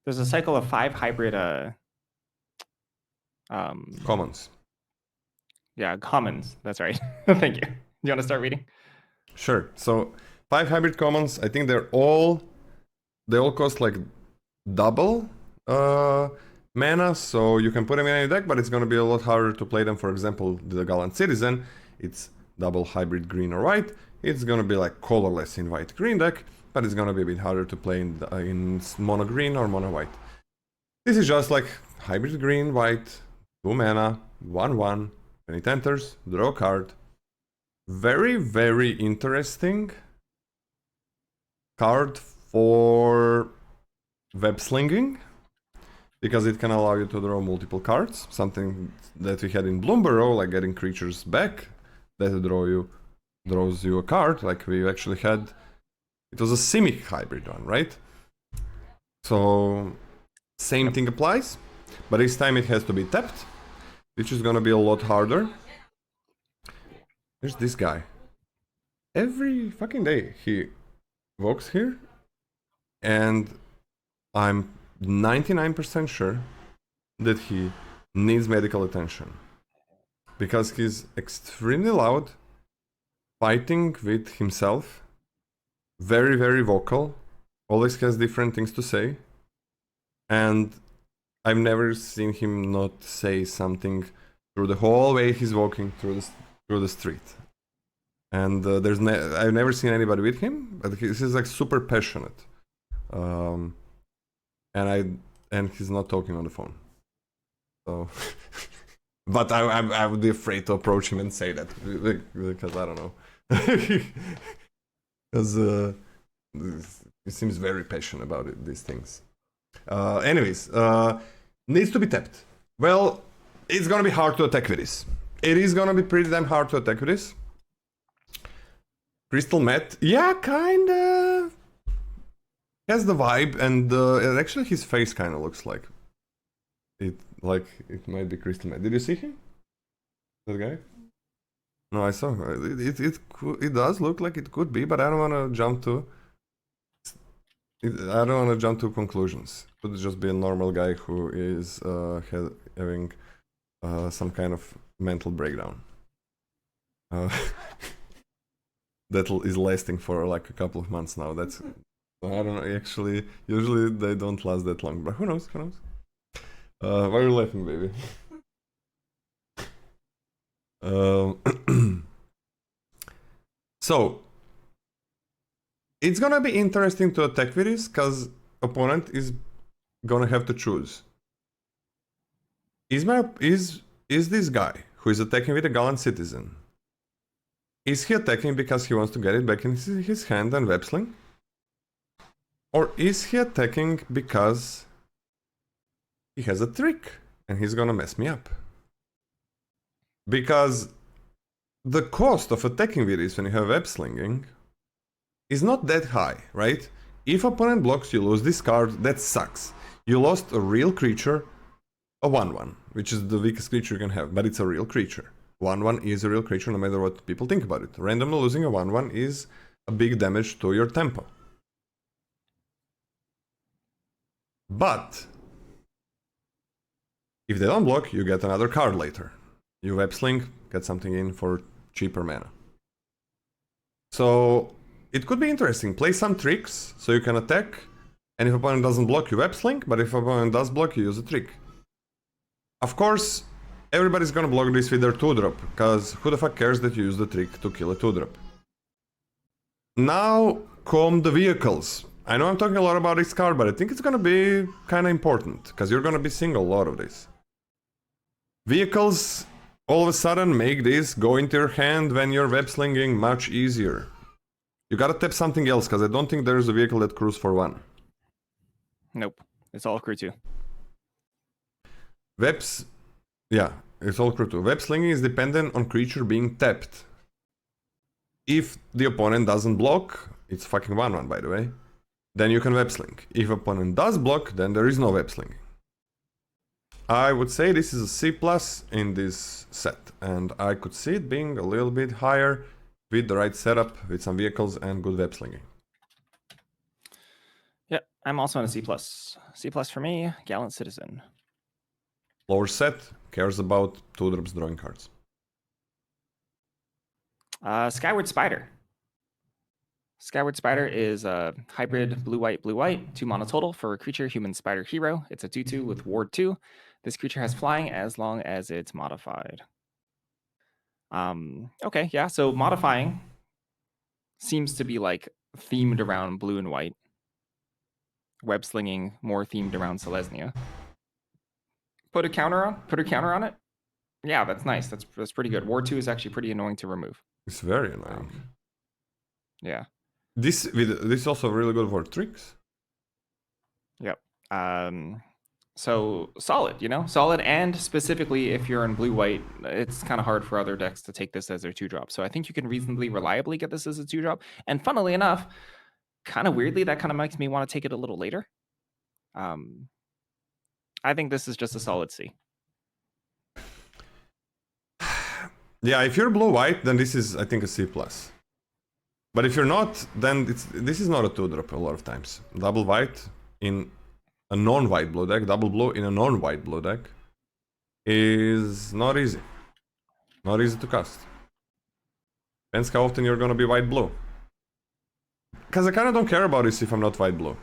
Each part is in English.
There's a cycle of 5 hybrid Commons. yeah, commons. That's right. Thank you. You want to start reading? Sure. So 5 hybrid commons, I think they all cost like double mana, so you can put them in any deck, but it's gonna be a lot harder to play them. For example, the Gallant Citizen, it's double hybrid green or white. It's gonna be like colorless in white green deck, but it's gonna be a bit harder to play in mono green or mono white. This is just like hybrid green, white, 2 mana, 1/1. When it enters, draw a card. Very, very interesting card for web slinging, because it can allow you to draw multiple cards, something that we had in Bloomburrow, like getting creatures back that draws you a card, like we actually had. It was a Simic hybrid one, right? So same thing applies, but this time it has to be tapped, which is gonna be a lot harder. There's this guy. Every fucking day he walks here, and I'm 99% sure that he needs medical attention. Because he's extremely loud, fighting with himself, very, very vocal, always has different things to say, and I've never seen him not say something through the whole way he's walking through the street. And I've never seen anybody with him, but he's like super passionate. And he's not talking on the phone. So, but I would be afraid to approach him and say that, because I don't know. Because he seems very passionate about these things. Anyways, needs to be tapped. Well, it's gonna be hard to attack with this. It is gonna be pretty damn hard to attack with this. Crystal Met, yeah, kinda has the vibe, and actually his face kind of looks like it might be Crystal Met. Did you see him? That guy? No, I saw him. It does look like it could be, but I don't want to jump to. I don't want to jump to conclusions. It could just be a normal guy who is having some kind of mental breakdown. That is lasting for like a couple of months now. That's, I don't know, actually, usually they don't last that long, but who knows, who knows? Why are you laughing, baby? So, it's gonna be interesting to attack with this, because opponent is gonna have to choose. Is this guy who is attacking with a Gallant Citizen, is he attacking because he wants to get it back in his hand and web sling? Or is he attacking because he has a trick and he's gonna mess me up? Because the cost of attacking with this when you have web slinging is not that high, right? If opponent blocks, you lose this card, that sucks. You lost a real creature, a 1/1, which is the weakest creature you can have, but it's a real creature. 1/1 is a real creature no matter what people think about it. Randomly losing a 1/1 is a big damage to your tempo. But if they don't block, you get another card later. You web sling, get something in for cheaper mana. So it could be interesting. Play some tricks so you can attack, and if opponent doesn't block, you web sling, but if opponent does block, you use a trick. Of course, everybody's gonna block this with their 2-drop, because who the fuck cares that you use the trick to kill a 2-drop? Now come the vehicles. I know I'm talking a lot about this card, but I think it's gonna be kinda important, because you're gonna be seeing a lot of this. Vehicles all of a sudden make this go into your hand when you're web slinging much easier. You gotta tap something else, because I don't think there's a vehicle that crews for 1. Nope. It's all crew 2. Webs... Yeah, it's all crew 2. Web slinging is dependent on creature being tapped. If the opponent doesn't block, it's fucking 1/1 by the way, then you can web sling. If opponent does block, then there is no web slinging. I would say this is a C+ in this set, and I could see it being a little bit higher with the right setup, with some vehicles and good web slinging. Yeah, I'm also on a C+. C plus for me. Gallant Citizen. Lower set, cares about 2 drops drawing cards. Skyward Spider. Skyward Spider is a hybrid blue-white, blue-white, 2 mana total for a creature, human spider hero. It's a 2/2 with ward 2. This creature has flying as long as it's modified. Okay, yeah, so modifying seems to be like themed around blue and white. Web slinging more themed around Selesnya. Put a counter on it. Yeah, that's nice. That's pretty good. Ward 2 is actually pretty annoying to remove. It's very annoying. Yeah. This is also really good for tricks. Yep. So solid, solid, and specifically if you're in blue-white, it's kind of hard for other decks to take this as their 2-drop. So I think you can reasonably reliably get this as a 2-drop. And funnily enough, kind of weirdly, that kind of makes me want to take it a little later. I think this is just a solid C. Yeah, if you're blue-white, then this is, I think, a C+. But if you're not, then this is not a 2-drop a lot of times. Double white in a non-white blue deck, double blue in a non-white blue deck is not easy. Not easy to cast. Depends how often you're gonna be white-blue. Because I kind of don't care about this if I'm not white-blue.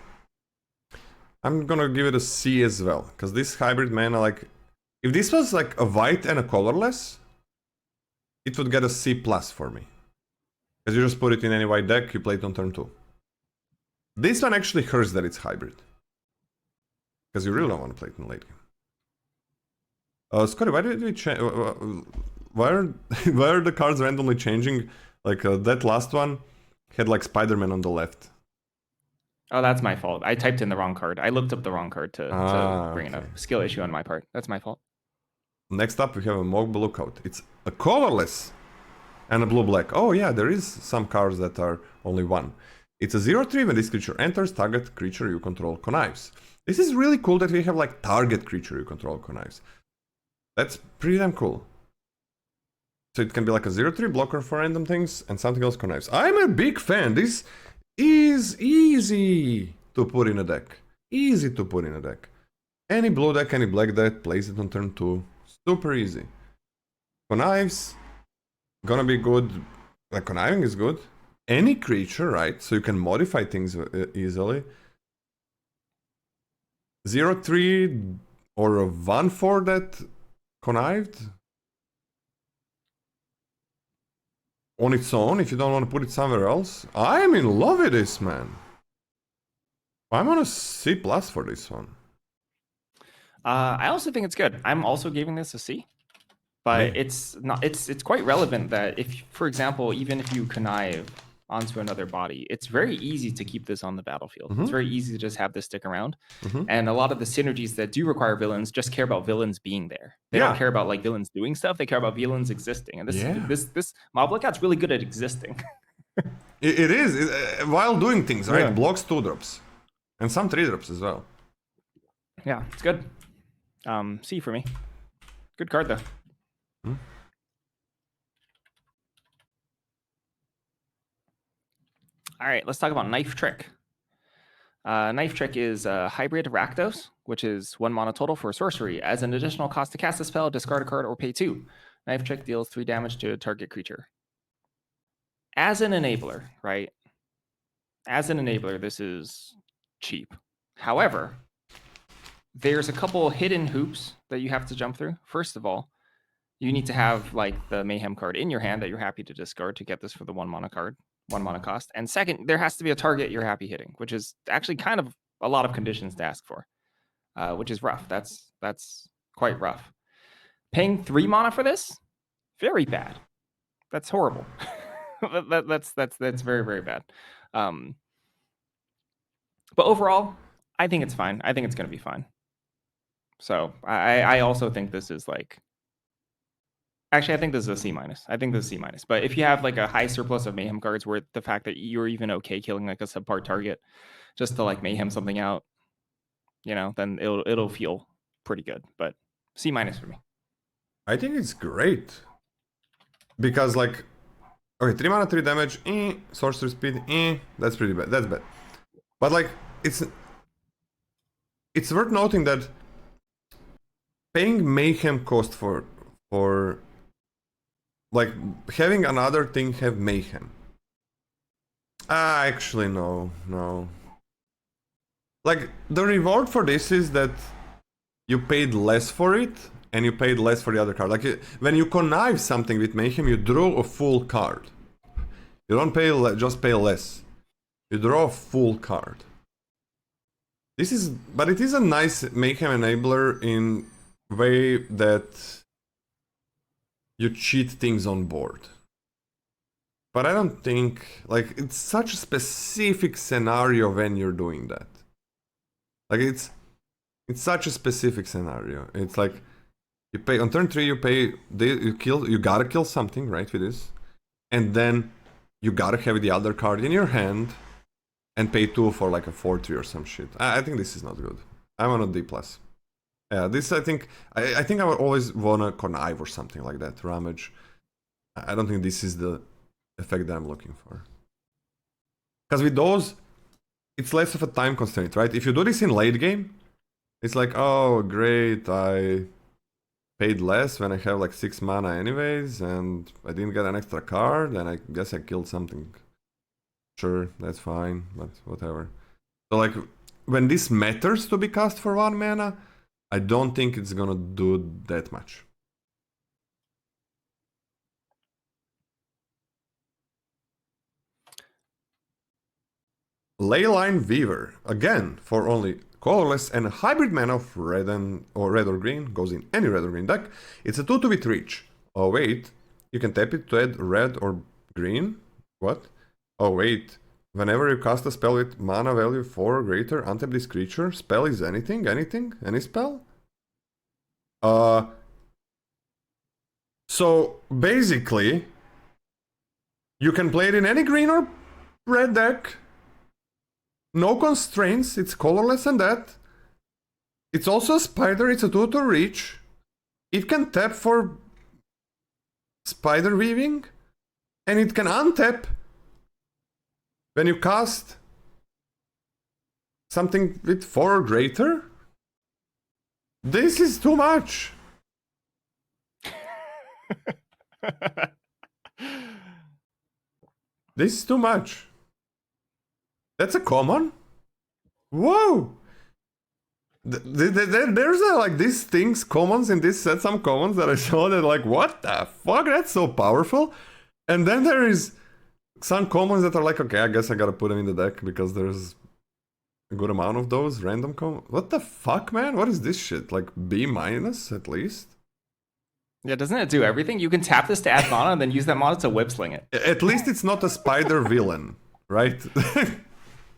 I'm gonna give it a C as well. Because this hybrid mana, like... If this was like a white and a colorless, it would get a C plus for me. Because you just put it in any white deck, you play it on turn 2. This one actually hurts that it's hybrid. Because you really don't want to play it in late game. Scotty, why did we change... why are the cards randomly changing? Like, that last one had like Spider-Man on the left. Oh, that's my fault. I typed in the wrong card. I looked up the wrong card to bring it up. Skill issue on my part. That's my fault. Next up, we have a Mogul Lookout. It's a colorless and a blue-black. Oh yeah, there is some cards that are only one. It's a 0/3 when this creature enters, target creature you control connives. This is really cool that we have like target creature you control connives. That's pretty damn cool. So it can be like a 0/3 blocker for random things and something else connives. I'm a big fan. This is easy to put in a deck. Easy to put in a deck. Any blue deck, any black deck, plays it on turn 2. Super easy. Connives, gonna be good. Like, conniving is good. Any creature, right? So you can modify things easily. 0/3 or a 1/4 that connived on its own if you don't want to put it somewhere else. I am in love with this, man. I'm on a C plus for this one. I also think it's good. I'm also giving this a C, but it's not. It's quite relevant that if, for example, even if you connive onto another body, it's very easy to keep this on the battlefield. It's very easy to just have this stick around. And a lot of the synergies that do require villains just care about villains being there. They don't care about like villains doing stuff. They care about villains existing. And this Mob Lookout's really good at existing. It is while doing things, right? Blocks 2-drops and some 3-drops as well. Yeah, it's good. C for me. Good card though. All right, let's talk about Knife Trick. Knife Trick is a hybrid Rakdos, which is 1 mana total for a sorcery. As an additional cost to cast a spell, discard a card or pay 2. Knife Trick deals 3 damage to a target creature. As an enabler, right? As an enabler, this is cheap. However, there's a couple hidden hoops that you have to jump through. First of all, you need to have like the Mayhem card in your hand that you're happy to discard to get this for the 1 mana card. 1 mana cost. And second, there has to be a target you're happy hitting, which is actually kind of a lot of conditions to ask for, which is rough. That's quite rough. Paying 3 mana for this, very bad. That's horrible. that's very, very bad. But overall, I think it's fine. I think it's going to be fine. So I also think this is like... Actually, I think this is a C minus. I think this is C minus. But if you have like a high surplus of Mayhem cards where the fact that you're even okay killing like a subpar target just to like Mayhem something out, then it'll feel pretty good. But C minus for me. I think it's great. Because like, okay, 3 mana, 3 damage, sorcery speed, that's pretty bad. That's bad. But like, it's... it's worth noting that paying mayhem cost for like having another thing have mayhem. Actually no. Like the reward for this is that you paid less for it and you paid less for the other card. Like when you connive something with mayhem, you draw a full card. You don't pay just pay less. You draw a full card. But it is a nice mayhem enabler in way that you cheat things on board. But I don't think, like, it's such a specific scenario when you're doing that. Like, it's such a specific scenario. It's like, you pay, on turn 3 you gotta kill something, right, with this. And then you gotta have the other card in your hand and pay 2 for like a 4-3 or some shit. I think this is not good. I'm on a D+. Yeah, this I think I would always wanna connive or something like that, ramage. I don't think this is the effect that I'm looking for. Because with those, it's less of a time constraint, right? If you do this in late game, it's like, oh great, I paid less when I have like 6 mana anyways, and I didn't get an extra card, and I guess I killed something. Sure, that's fine, but whatever. So like, when this matters to be cast for 1 mana, I don't think it's gonna do that much. Leyline Weaver, again, for only colorless and a hybrid mana of red or green, goes in any red or green deck. It's a 2/2 with reach. Oh wait, you can tap it to add red or green? What? Oh wait, whenever you cast a spell with mana value 4 or greater, untap this creature. Spell is anything? Any spell? So basically, you can play it in any green or red deck. No constraints, it's colorless and that. It's also a spider, it's a 2/2 reach. It can tap for spider weaving, and it can untap when you cast something with 4 or greater. This is too much. This is too much. That's a common? Whoa! There's like these things, commons in this set, some commons that I saw that like, what the fuck? That's so powerful. And then there is some commons that are like, okay, I guess I gotta put them in the deck because there's a good amount of those random commons. What the fuck, man? What is this shit? Like B- at least? Yeah, doesn't it do everything? You can tap this to add mana and then use that mana to whip sling it. At least it's not a spider villain, right?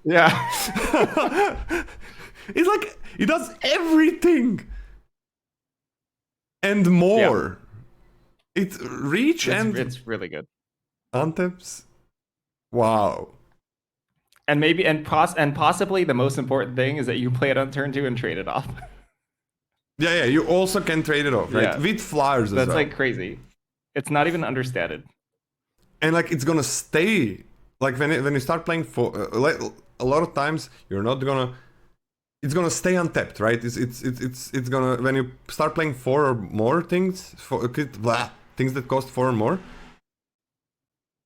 Yeah. It's like, it does everything and more. Yeah. It's reach and it's really good. Untaps. Wow. And maybe and possibly the most important thing is that you play it on turn 2 and trade it off. Yeah, you also can trade it off, right? Yeah. With flyers as well. That's like crazy. It's not even understated. And like it's gonna stay. Like when you start playing for a lot of times you're not gonna. It's gonna stay untapped, right? It's gonna, when you start playing 4 or more things, things that cost 4 or more,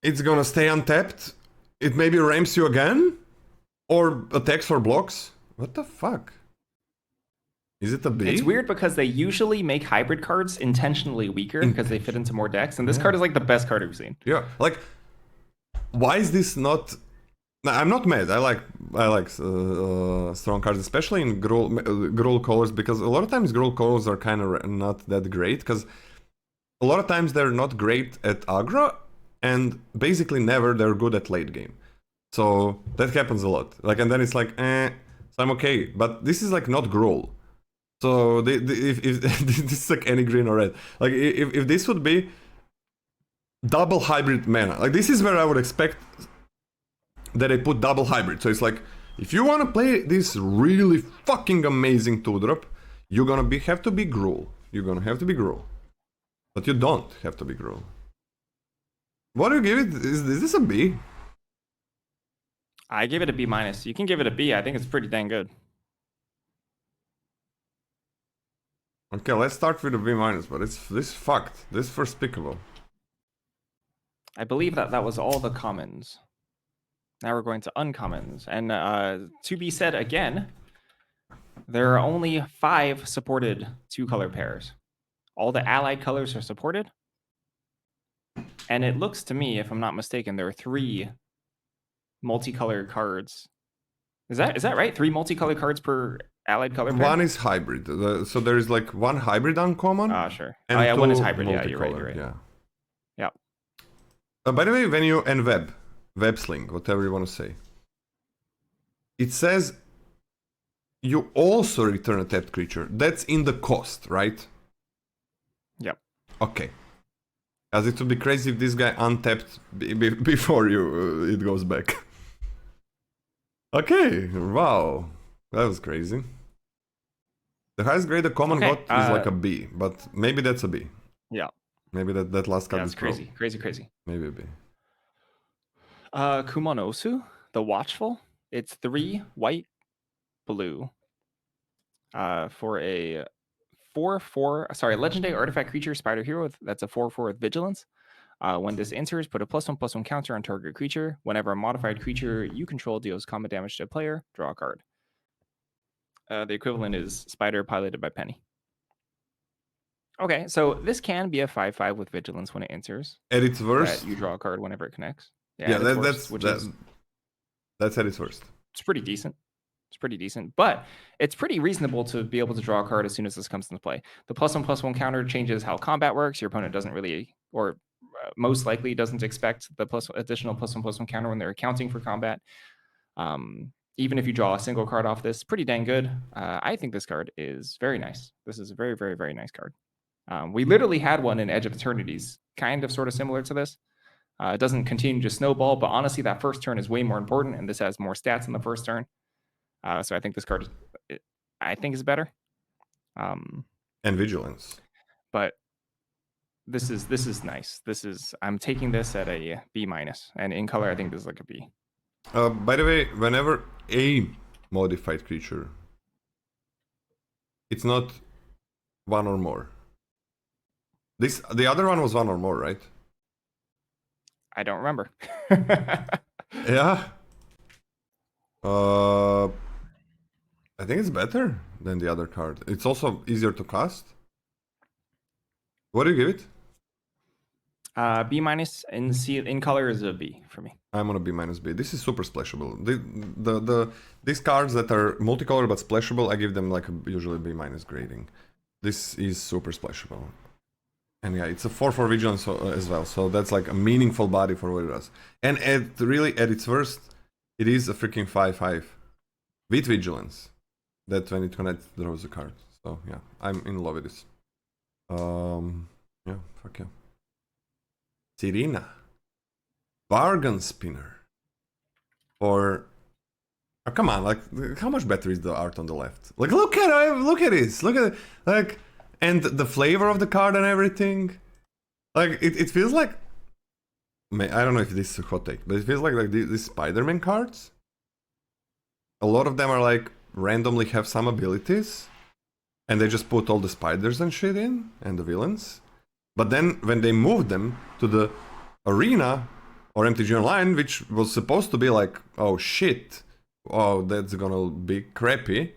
it's gonna stay untapped. It maybe ramps you again, or attacks or blocks. What the fuck? Is it a B? It's weird because they usually make hybrid cards intentionally weaker because they fit into more decks, and this card is like the best card we've seen. Yeah, like, why is this not? I'm not mad. I like strong cards, especially in Gruul colors, because a lot of times Gruul colors are kind of not that great, because a lot of times they're not great at aggro, and basically never they're good at late game. So that happens a lot. Like, and then it's like, so I'm okay. But this is like not Gruul. So if this is like any green or red, like if this would be double hybrid mana, like this is where I would expect that they put double hybrid. So it's like, if you want to play this really fucking amazing 2-drop, you're gonna have to be Gruul. You're gonna have to be Gruul. But you don't have to be Gruul. What do you give it? Is this a B? I give it a B-. You can give it a B. I think it's pretty dang good. Okay, let's start with a B minus, but this fucked. This first pickable. I believe that was all the commons. Now we're going to uncommons. And to be said again, there are only 5 supported 2-color pairs. All the allied colors are supported. And it looks to me, if I'm not mistaken, there are 3 multicolored cards. Is that right? 3 multicolored cards per allied color pair? One is hybrid. So there is like 1 hybrid uncommon. Sure. And yeah, 2 one is hybrid. Yeah, you're right. Yeah. Yeah. By the way, when you web sling, whatever you want to say, it says you also return a tapped creature. That's in the cost, right? Yep. Okay. As it would be crazy if this guy untapped before it goes back. Okay, wow. That was crazy. The highest grade the common got is like a B, but maybe that's a B. Yeah. Maybe that last card yeah, is crazy. Crazy. Maybe a B. Kumonosu, the Watchful. It's 3 white, blue. For a 4/4, legendary artifact creature, spider hero. That's a 4/4 with vigilance. When this enters, put a +1/+1 counter on target creature. Whenever a modified creature you control deals combat damage to a player, draw a card. The equivalent is Spider piloted by Penny. Okay, so this can be a 5/5 with vigilance when it enters. At its worst, you draw a card whenever it connects. That's at its worst. It's pretty decent. But it's pretty reasonable to be able to draw a card as soon as this comes into play. The +1/+1 counter changes how combat works. Your opponent doesn't really, or most likely doesn't expect the additional +1/+1 counter when they're accounting for combat. Even if you draw a single card off this, pretty dang good. I think this card is very nice. This is a very, very, very nice card. We literally had one in Edge of Eternities, kind of sort of similar to this. It doesn't continue to snowball, but honestly, that first turn is way more important, and this has more stats in the first turn. So I think this card, is better. And vigilance. But this is nice. I'm taking this at a B-, and in color, I think this is like a B. By the way, whenever a modified creature, it's not 1 or more. The other one was 1 or more, right? I don't remember. Yeah. I think it's better than the other card. It's also easier to cast. What do you give it? B- in color is a B for me. I'm on a B-. This is super splashable. These cards that are multicolored but splashable, I give them like usually B- grading. This is super splashable. And yeah, it's a 4/4 vigilance as well, so that's like a meaningful body for what it does. And at its worst, it is a freaking 5/5 with vigilance. That when it connects, draws a card. So yeah, I'm in love with this. Yeah, fuck yeah. Serena, bargain spinner. For come on, like how much better is the art on the left? Like look at this, look at it, like, and the flavor of the card and everything. Like it feels like, I don't know if this is a hot take, but it feels like these Spider-Man cards. A lot of them are like randomly have some abilities, and they just put all the spiders and shit in and the villains. But then when they moved them to the arena or MTG Online, which was supposed to be like, oh shit, oh that's gonna be crappy,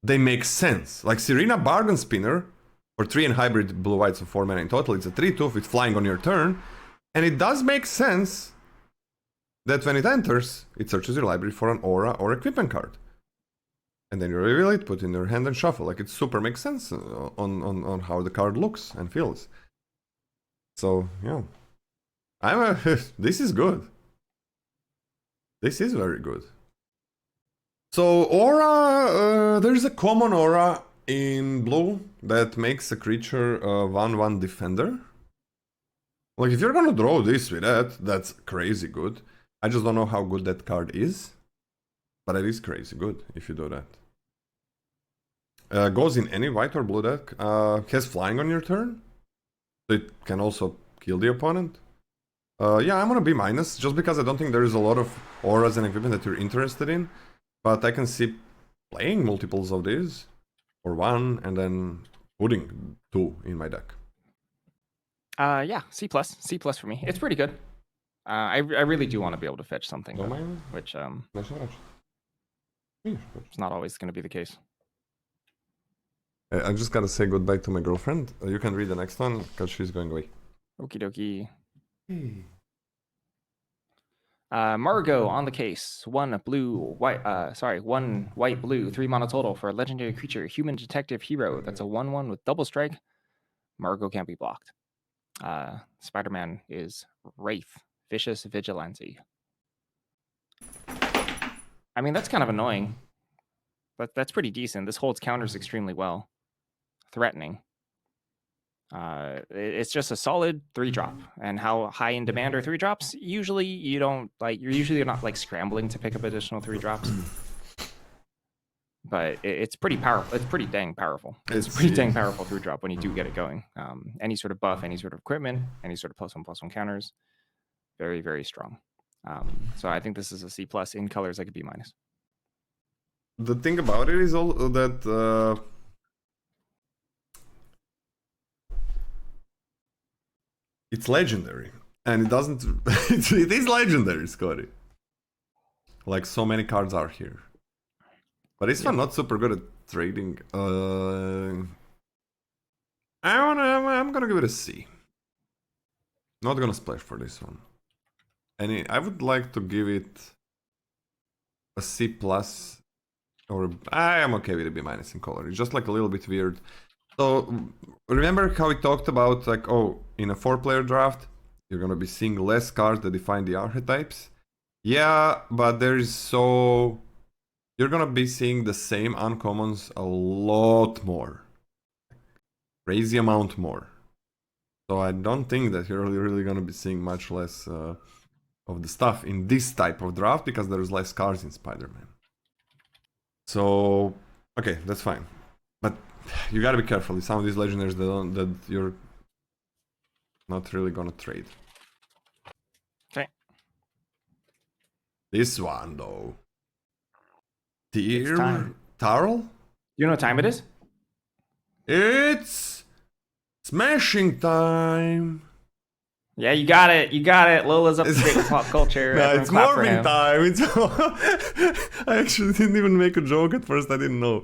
they make sense. Like Serena Bargain Spinner for 3 and hybrid blue white, so 4 mana in total. It's a 3/2 with flying on your turn, and it does make sense that when it enters, it searches your library for an aura or equipment card. And then you reveal it, put it in your hand and shuffle. Like it super makes sense on how the card looks and feels. So yeah, this is good. This is very good. So aura, there's a common aura in blue that makes a creature a 1/1 defender. Like if you're gonna draw this with that, that's crazy good. I just don't know how good that card is, but it is crazy good if you do that. Goes in any white or blue deck. Has flying on your turn, so it can also kill the opponent. Yeah, I'm gonna B-, just because I don't think there is a lot of auras and equipment that you're interested in. But I can see playing multiples of these, or one, and then putting 2 in my deck. Yeah, C+, C+ for me. It's pretty good. I really do want to be able to fetch something, though, which it's not always going to be the case. I just gotta say goodbye to my girlfriend. You can read the next one because she's going away. Okie dokie. Margot on the case. 1 white, blue, 3 mana total for a legendary creature, human detective hero. That's a 1/1 with double strike. Margot can't be blocked. Spider-Man is Wraith, vicious vigilante. I mean, that's kind of annoying, but that's pretty decent. This holds counters extremely well. Threatening. It's just a solid 3-drop. And how high in demand are 3-drops? Usually you don't you're usually not like scrambling to pick up additional 3-drops. But it's pretty powerful. It's pretty dang powerful. It's a pretty dang powerful 3-drop when you do get it going. Any sort of buff, any sort of equipment, any sort of +1/+1 counters, very, very strong. So I think this is a C+. In colors, like a B-. The thing about it is all that it's legendary, and it doesn't. It is legendary, Scotty. Like so many cards are here, but this one not super good at trading. I'm gonna give it a C. Not gonna splash for this one. And I would like to give it a C+, or I am okay with a B- in color. It's just like a little bit weird. So remember how we talked about like, oh, in a 4-player draft, you're gonna be seeing less cards that define the archetypes. Yeah, but you're gonna be seeing the same uncommons a lot more. Crazy amount more. So I don't think that you're really gonna be seeing much less of the stuff in this type of draft because there's less cards in Spider-Man. So okay, that's fine. But you gotta be careful with some of these legendaries that you're not really gonna trade. Okay. This one though. You Tarl? know what time it is? It's smashing time. Yeah, you got it. You got it. Lola's up to date with pop culture. No, Everyone it's clap for Morbin him. time. I actually didn't even make a joke at first. I didn't know.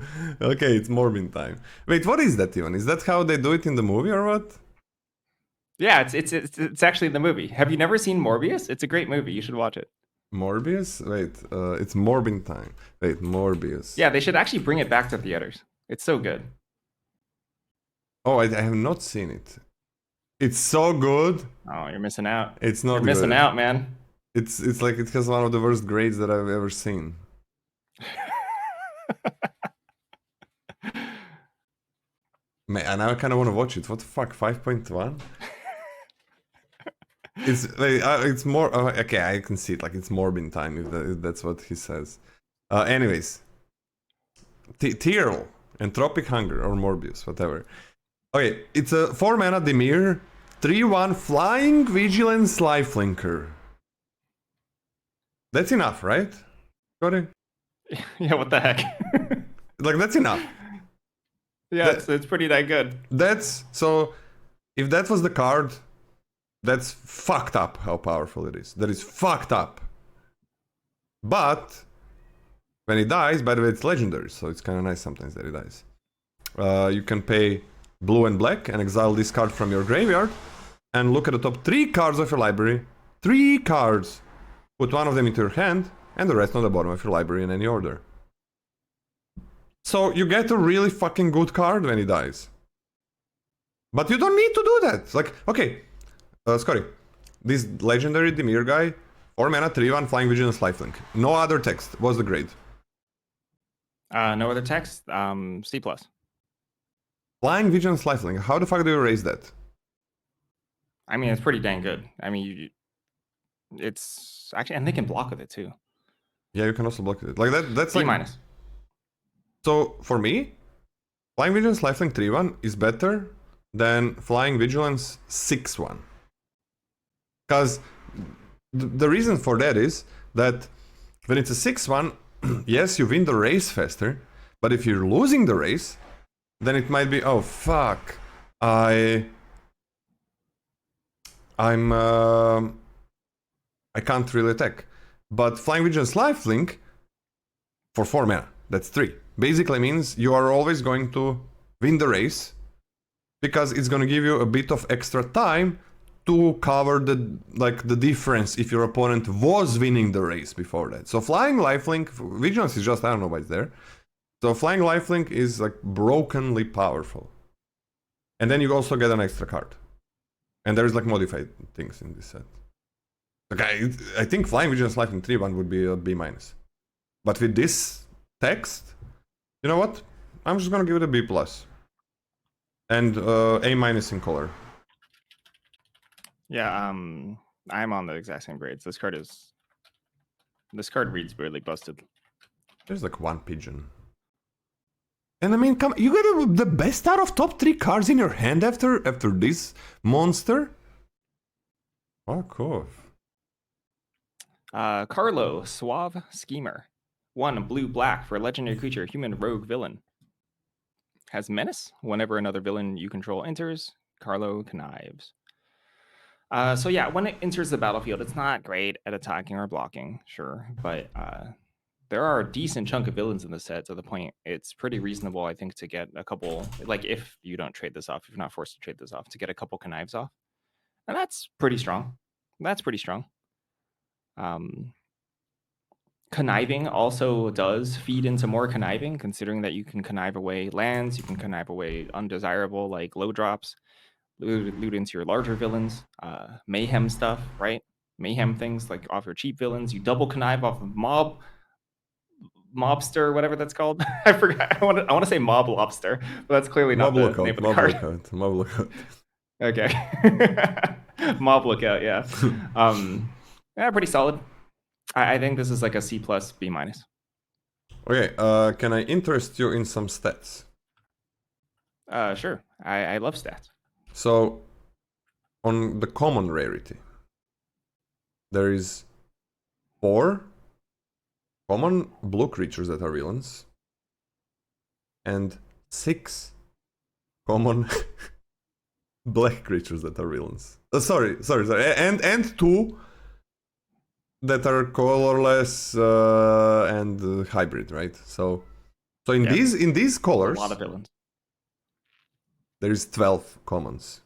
Okay, it's Morbin time. Wait, what is that even? Is that how they do it in the movie or what? Yeah, it's actually in the movie. Have you never seen Morbius? It's a great movie. You should watch it. Morbius? Wait, it's Morbin time. Wait, Morbius. Yeah, they should actually bring it back to theaters. It's so good. Oh, I have not seen it. It's so good. Oh, you're missing out. It's not You're missing good. out, man. It's like it has one of the worst grades that I've ever seen. Man, and I kind of want to watch it. What the fuck? 5.1? It's more. Okay, I can see it. Like it's Morbin time if that's what he says. Anyways, Tyrell, Entropic Hunger or Morbius, whatever. Okay, it's a 4-mana Dimir, 3/1 Flying Vigilance Lifelinker. That's enough, right? Got it? Yeah, what the heck? Like that's enough. Yeah, it's pretty dang good. That's so. If that was the card, that's fucked up how powerful it is. That is fucked up. But when he dies, by the way, it's legendary, so it's kind of nice sometimes that he dies. You can pay blue and black and exile this card from your graveyard, and look at the top 3 cards of your library. 3 cards. Put one of them into your hand, and the rest on the bottom of your library in any order. So you get a really fucking good card when he dies. But you don't need to do that. Like, okay, Scotty, this legendary Dimir guy, 4-mana, 3/1 Flying Vigilance Lifelink. No other text. What's the grade? No other text. C+. Flying Vigilance Lifelink. How the fuck do you raise that? I mean, it's pretty dang good. I mean, it's actually, and they can block with it too. Yeah, you can also block it. Like that's C-. like. So for me, Flying Vigilance Lifelink 3/1 is better than Flying Vigilance 6/1. Because the reason for that is that when it's a 6/1, yes, you win the race faster, but if you're losing the race, then it might be, oh fuck, I can't really attack. But Flying Vigilance Lifelink for 4 mana, that's 3. Basically means you are always going to win the race because it's going to give you a bit of extra time to cover the difference if your opponent was winning the race before that. So Flying Lifelink, Vigilance is just, I don't know why it's there. So Flying Lifelink is like brokenly powerful. And then you also get an extra card. And there's like modified things in this set. Okay, I think Flying Vigilance Lifelink 3-1 would be a B-. But with this text, you know what? I'm just gonna give it a B+. And A- in color. Yeah, I'm on the exact same grades. This card reads weirdly busted. There's like one pigeon. And I mean, come, you got the best out of top 3 cards in your hand after this monster? Fuck off. Carlo, Suave Schemer. 1 blue-black for a legendary creature, human rogue villain. Has menace. Whenever another villain you control enters, Carlo connives. So yeah, when it enters the battlefield, it's not great at attacking or blocking, sure, but there are a decent chunk of villains in the set to the point it's pretty reasonable, I think, to get a couple, like if you don't trade this off, if you're not forced to trade this off, to get a couple connives off. And that's pretty strong. Conniving also does feed into more conniving, considering that you can connive away lands, you can connive away undesirable, like low drops, loot into your larger villains, mayhem stuff, right? Mayhem things like off your cheap villains. You double connive off of mobster, whatever that's called. I forgot. I want to say mob lobster, but that's clearly not the name of the card. Mob lookout. Okay. Mob lookout, yeah. Yeah, pretty solid. I think this is like a C+, B-. Okay, can I interest you in some stats? Sure. I love stats. So, on the common rarity, there is 4 common blue creatures that are villains, and 6 common black creatures that are villains. Sorry, and 2 that are colorless and hybrid, right? So in these colors, a lot of villains. There is 12 commons.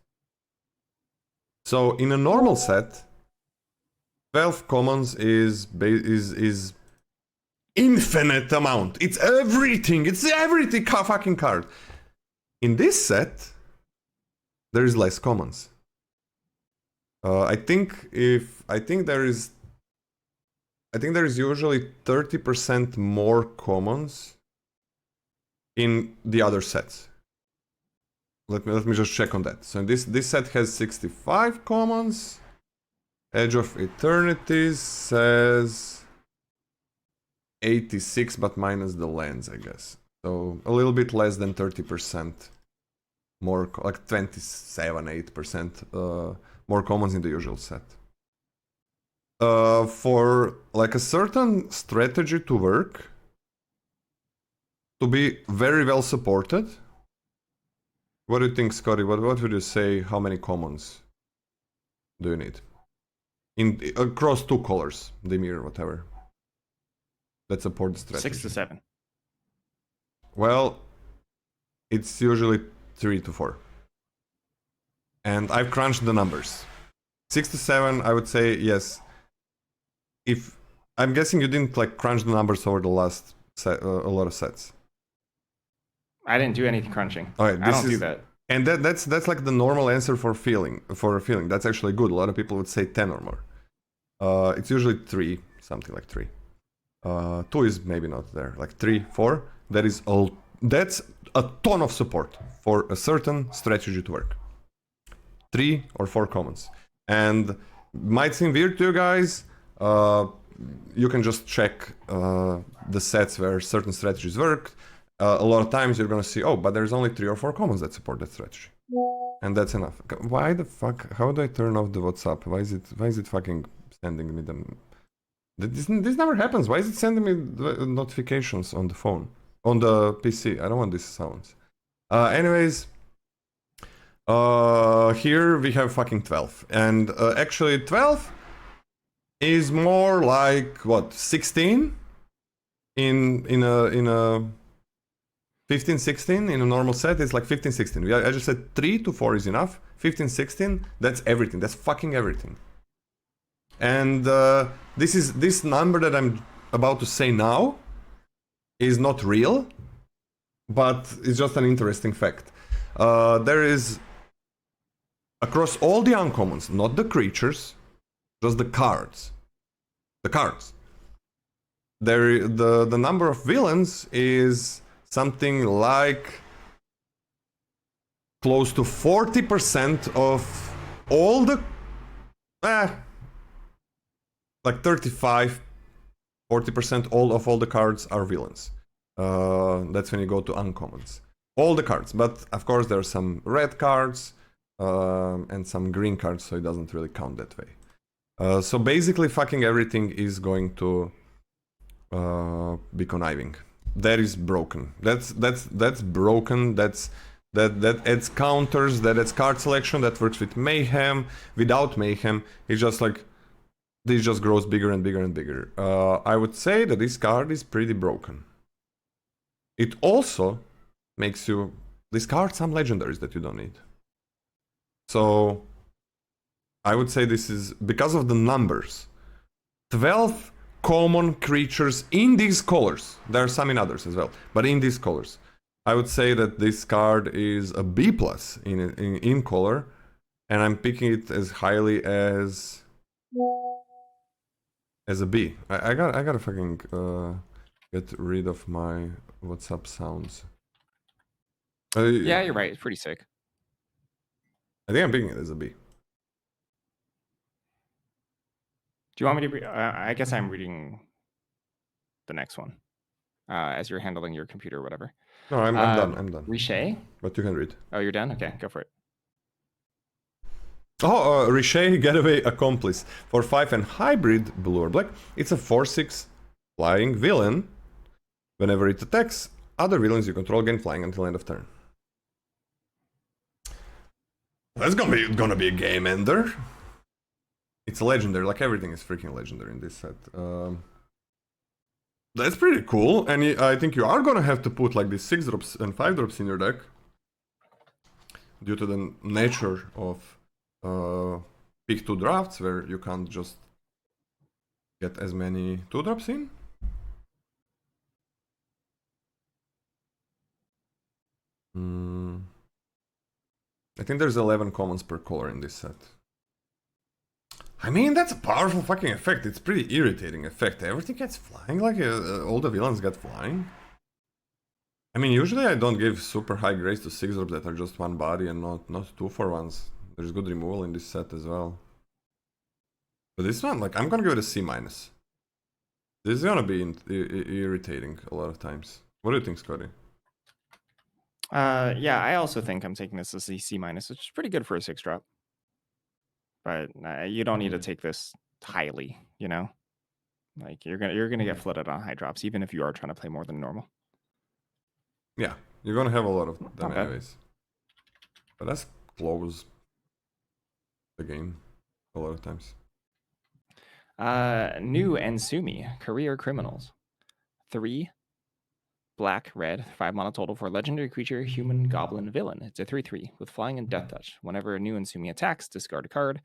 So in a normal set, 12 commons is infinite amount. It's everything. It's everything fucking card. In this set, there is less commons. I think there is usually 30% more commons in the other sets. Let me just check on that. So this set has 65 commons. Edge of Eternity says 86, but minus the lands, I guess. So a little bit less than 30% more, like 27-8% more commons in the usual set. For like a certain strategy to work, to be very well supported. What do you think, Scotty? What would you say? How many commons do you need? Across 2 colors, Dimir, whatever. That support the strategy. 6 to 7. Well, it's usually 3 to 4. And I've crunched the numbers. 6 to 7, I would say yes. If I'm guessing you didn't like crunch the numbers over the last set, a lot of sets. I didn't do anything crunching. All right, I don't do that. And that's like the normal answer for a feeling. That's actually good. A lot of people would say 10 or more. It's usually 3, something like 3. 2 is maybe not there. Like 3, 4. That's a ton of support for a certain strategy to work. 3 or 4 commons. And might seem weird to you guys. You can just check the sets where certain strategies work. A lot of times you're gonna see, oh, but there's only 3 or 4 commons that support that strategy, and that's enough. Why the fuck? How do I turn off the WhatsApp? Why is it fucking sending me them? This never happens. Why is it sending me notifications on the phone, on the PC? I don't want these sounds. Anyways, here we have fucking 12, and actually 12 is more like what 16 in a 15 16 in a normal set. It's like 15 16. I just said 3 to 4 is enough. 15 16, that's everything. That's fucking everything. And this number that I'm about to say now is not real, but it's just an interesting fact. There is, across all the uncommons, not the creatures, just the cards. The cards. The number of villains is something like close to 40% of all the... like 35, 40% of all the cards are villains. That's when you go to uncommons. All the cards, but of course there are some red cards and some green cards, so it doesn't really count that way. So basically fucking everything is going to be conniving. That is broken. That's broken. That adds counters, that adds card selection, that works with mayhem. Without mayhem, it's just like this just grows bigger and bigger and bigger. I would say that this card is pretty broken. It also makes you discard some legendaries that you don't need. So I would say this is because of the numbers. 12 common creatures in these colors. There are some in others as well, but in these colors. I would say that this card is a B+ in color, and I'm picking it as highly as a B. I gotta fucking get rid of my WhatsApp sounds. Yeah, you're right. It's pretty sick. I think I'm picking it as a B. Do you want me to read? I guess I'm reading the next one as you're handling your computer or whatever. No, I'm done. I'm done. Riche? But you can read. Oh, you're done? Okay, go for it. Oh, Riche Getaway Accomplice. For 5 and hybrid, blue or black. It's a 4/6 flying villain. Whenever it attacks, other villains you control gain flying until end of turn. That's gonna be a game ender. It's a legendary, like everything is freaking legendary in this set. That's pretty cool, and I think you are gonna have to put like these 6 drops and 5 drops in your deck due to the nature of pick 2 drafts, where you can't just get as many 2 drops in. I think there's 11 commons per color in this set. I mean, that's a powerful fucking effect. It's pretty irritating effect. Everything gets flying, like all the villains get flying. I mean, usually I don't give super high grades to 6 drops that are just one body and not 2-for-1s. There's good removal in this set as well. But this one, like, I'm gonna give it a C-. This is gonna be irritating a lot of times. What do you think, Scotty? Yeah, I also think I'm taking this as a C-, which is pretty good for a 6-drop. But you don't need to take this highly, you know? Like, you're gonna get flooded on high drops, even if you are trying to play more than normal. Yeah, you're gonna have a lot of them Not bad. anyways. But that's close the game a lot of times. New Ensumi, Career Criminals. 3 black, red, 5 mana total for legendary creature, human, goblin, villain. It's a 3/3 with flying and death touch. Whenever a new Ensumi attacks, discard a card,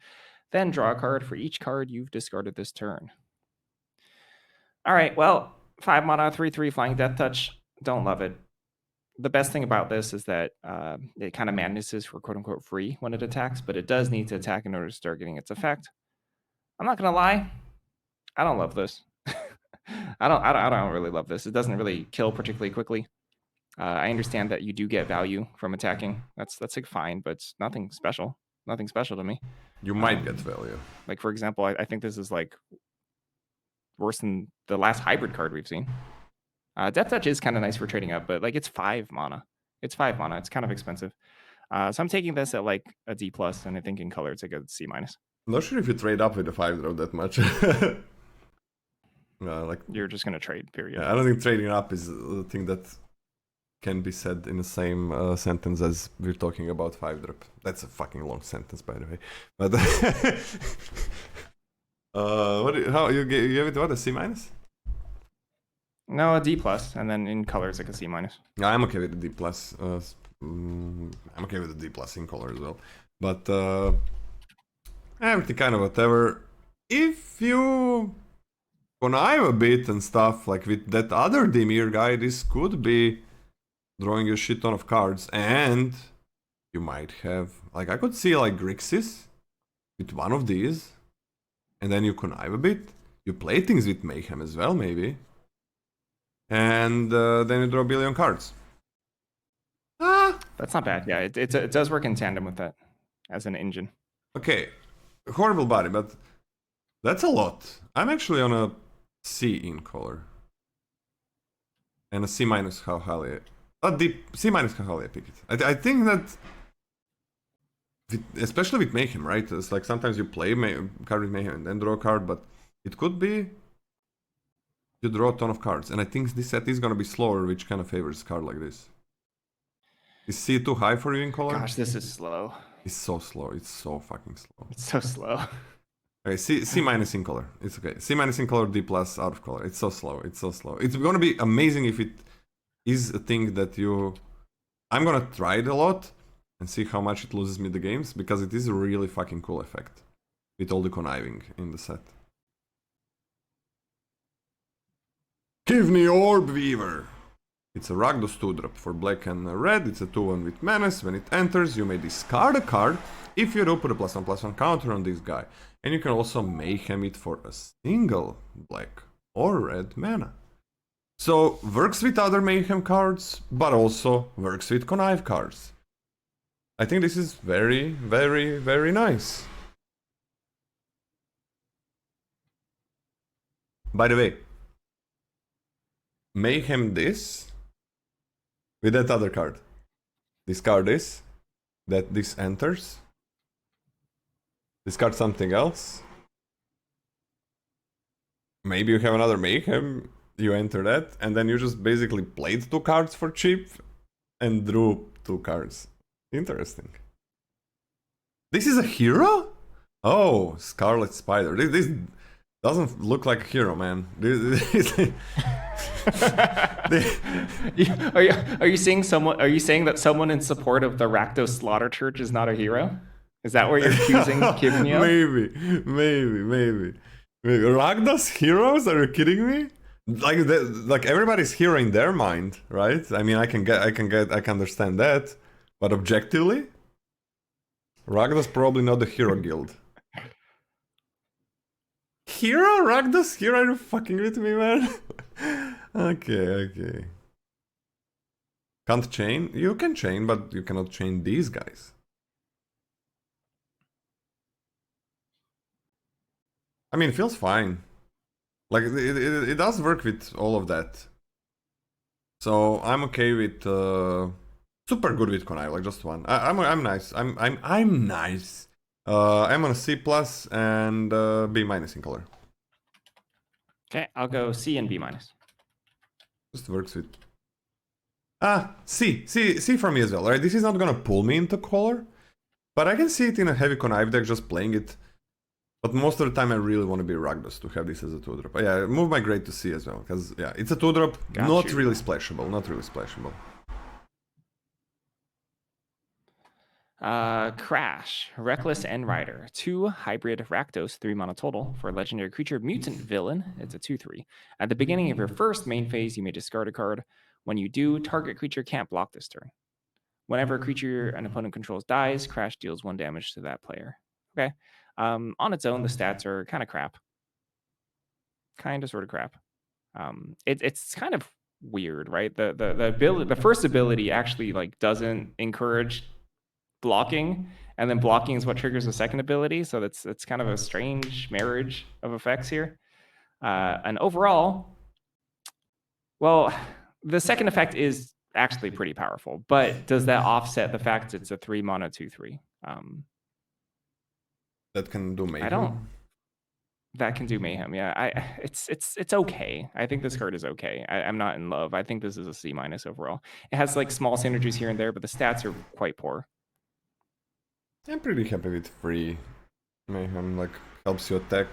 then draw a card for each card you've discarded this turn. All right, well, 5 mana, 3/3 flying, death touch. Don't love it. The best thing about this is that it kind of madnesses for quote unquote free when it attacks, but it does need to attack in order to start getting its effect. I'm not gonna lie, I don't love this. I don't really love this. It doesn't really kill particularly quickly. I understand that you do get value from attacking. That's like fine, but it's nothing special. Nothing special to me. You might get value. Like, for example, I think this is like worse than the last hybrid card we've seen. Death Touch is kind of nice for trading up, but like it's 5 mana. It's 5 mana. It's kind of expensive. So I'm taking this at like a D+, and I think in color it's like a C-. I'm not sure if you trade up with a 5-drop that much. Like, you're just gonna trade, period. Yeah, I don't think trading up is the thing that can be said in the same sentence as we're talking about 5-drop. That's a fucking long sentence, by the way. But how you gave it what, a C minus? No, a D plus, and then in colors like a C minus. Yeah, I'm okay with the D plus. I'm okay with the D plus in color as well. But everything kind of whatever. If you connive a bit and stuff, like with that other Dimir guy, this could be drawing a shit ton of cards, and you might have, like, I could see like Grixis with one of these, and then you connive a bit. You play things with Mayhem as well, maybe, and then you draw a billion cards. That's not bad. Yeah, it does work in tandem with that as an engine. Okay, horrible body, but that's a lot. I'm actually on a C in color. And a C minus how highly... C minus how highly I pick it. I think that... Especially with Mayhem, right? It's like sometimes you play card with Mayhem and then draw a card, but it could be... You draw a ton of cards. And I think this set is gonna be slower, which kind of favors a card like this. Is C too high for you in color? Gosh, this is slow. It's so slow. It's so fucking slow. It's so slow. Okay, C minus in color. It's okay. C minus in color, D plus out of color. It's so slow. It's so slow. It's gonna be amazing if it is a thing that you... I'm gonna try it a lot and see how much it loses me the games, because it is a really fucking cool effect with all the conniving in the set. Give me Orb Weaver! It's a Rakdos 2-drop for black and red. It's a 2-1 with Menace. When it enters, you may discard a card. If you do, put a +1/+1 counter on this guy. And you can also Mayhem it for a single black or red mana. So, works with other Mayhem cards, but also works with Connive cards. I think this is very, very, very nice. By the way, Mayhem this with that other card. Discard this, that this enters. Discard something else. Maybe you have another Mayhem, you enter that, and then you just basically played 2 cards for cheap and drew 2 cards. Interesting. This is a hero? Oh, Scarlet Spider. This doesn't look like a hero, man. Are you saying someone? Are you saying that someone in support of the Rakdos Slaughter Church is not a hero? Is that what you're accusing Kivnio? Maybe. Rakdos heroes? Are you kidding me? Like everybody's hero in their mind, right? I mean, I can understand that, but objectively, Rakdos probably not the hero guild. Hero? Rakdos hero? Are you fucking with me, man? Okay. Can't chain? You can chain, but you cannot chain these guys. I mean, it feels fine. Like, it does work with all of that. So, I'm okay with... super good with Connive, like just one. I'm nice. I'm nice. I'm on a C plus and B minus in color. Okay, I'll go C and B minus. Just works with... C for me as well, right? This is not gonna pull me into color, but I can see it in a heavy Connive deck just playing it. But most of the time I really want to be Rakdos to have this as a 2-drop. Yeah, move my grade to C as well, because yeah, it's a 2-drop, not really splashable. Crash, Reckless End Rider, 2 hybrid Rakdos, 3 mana total for legendary creature mutant villain. It's a 2/3. At the beginning of your first main phase, you may discard a card. When you do, target creature can't block this turn. Whenever a creature an opponent controls dies, Crash deals 1 damage to that player. Okay. On its own, the stats are kind of crap. Sort of crap. It's kind of weird, right? The first ability actually like doesn't encourage blocking, and then blocking is what triggers the second ability. So it's kind of a strange marriage of effects here. And overall, well, the second effect is actually pretty powerful, but does that offset the fact it's a 3 mana 2/3? That can do mayhem. That can do mayhem. Yeah, it's okay. I think this card is okay. I'm not in love. I think this is a C- overall. It has like small synergies here and there, but the stats are quite poor. I'm pretty happy with free mayhem. Like helps you attack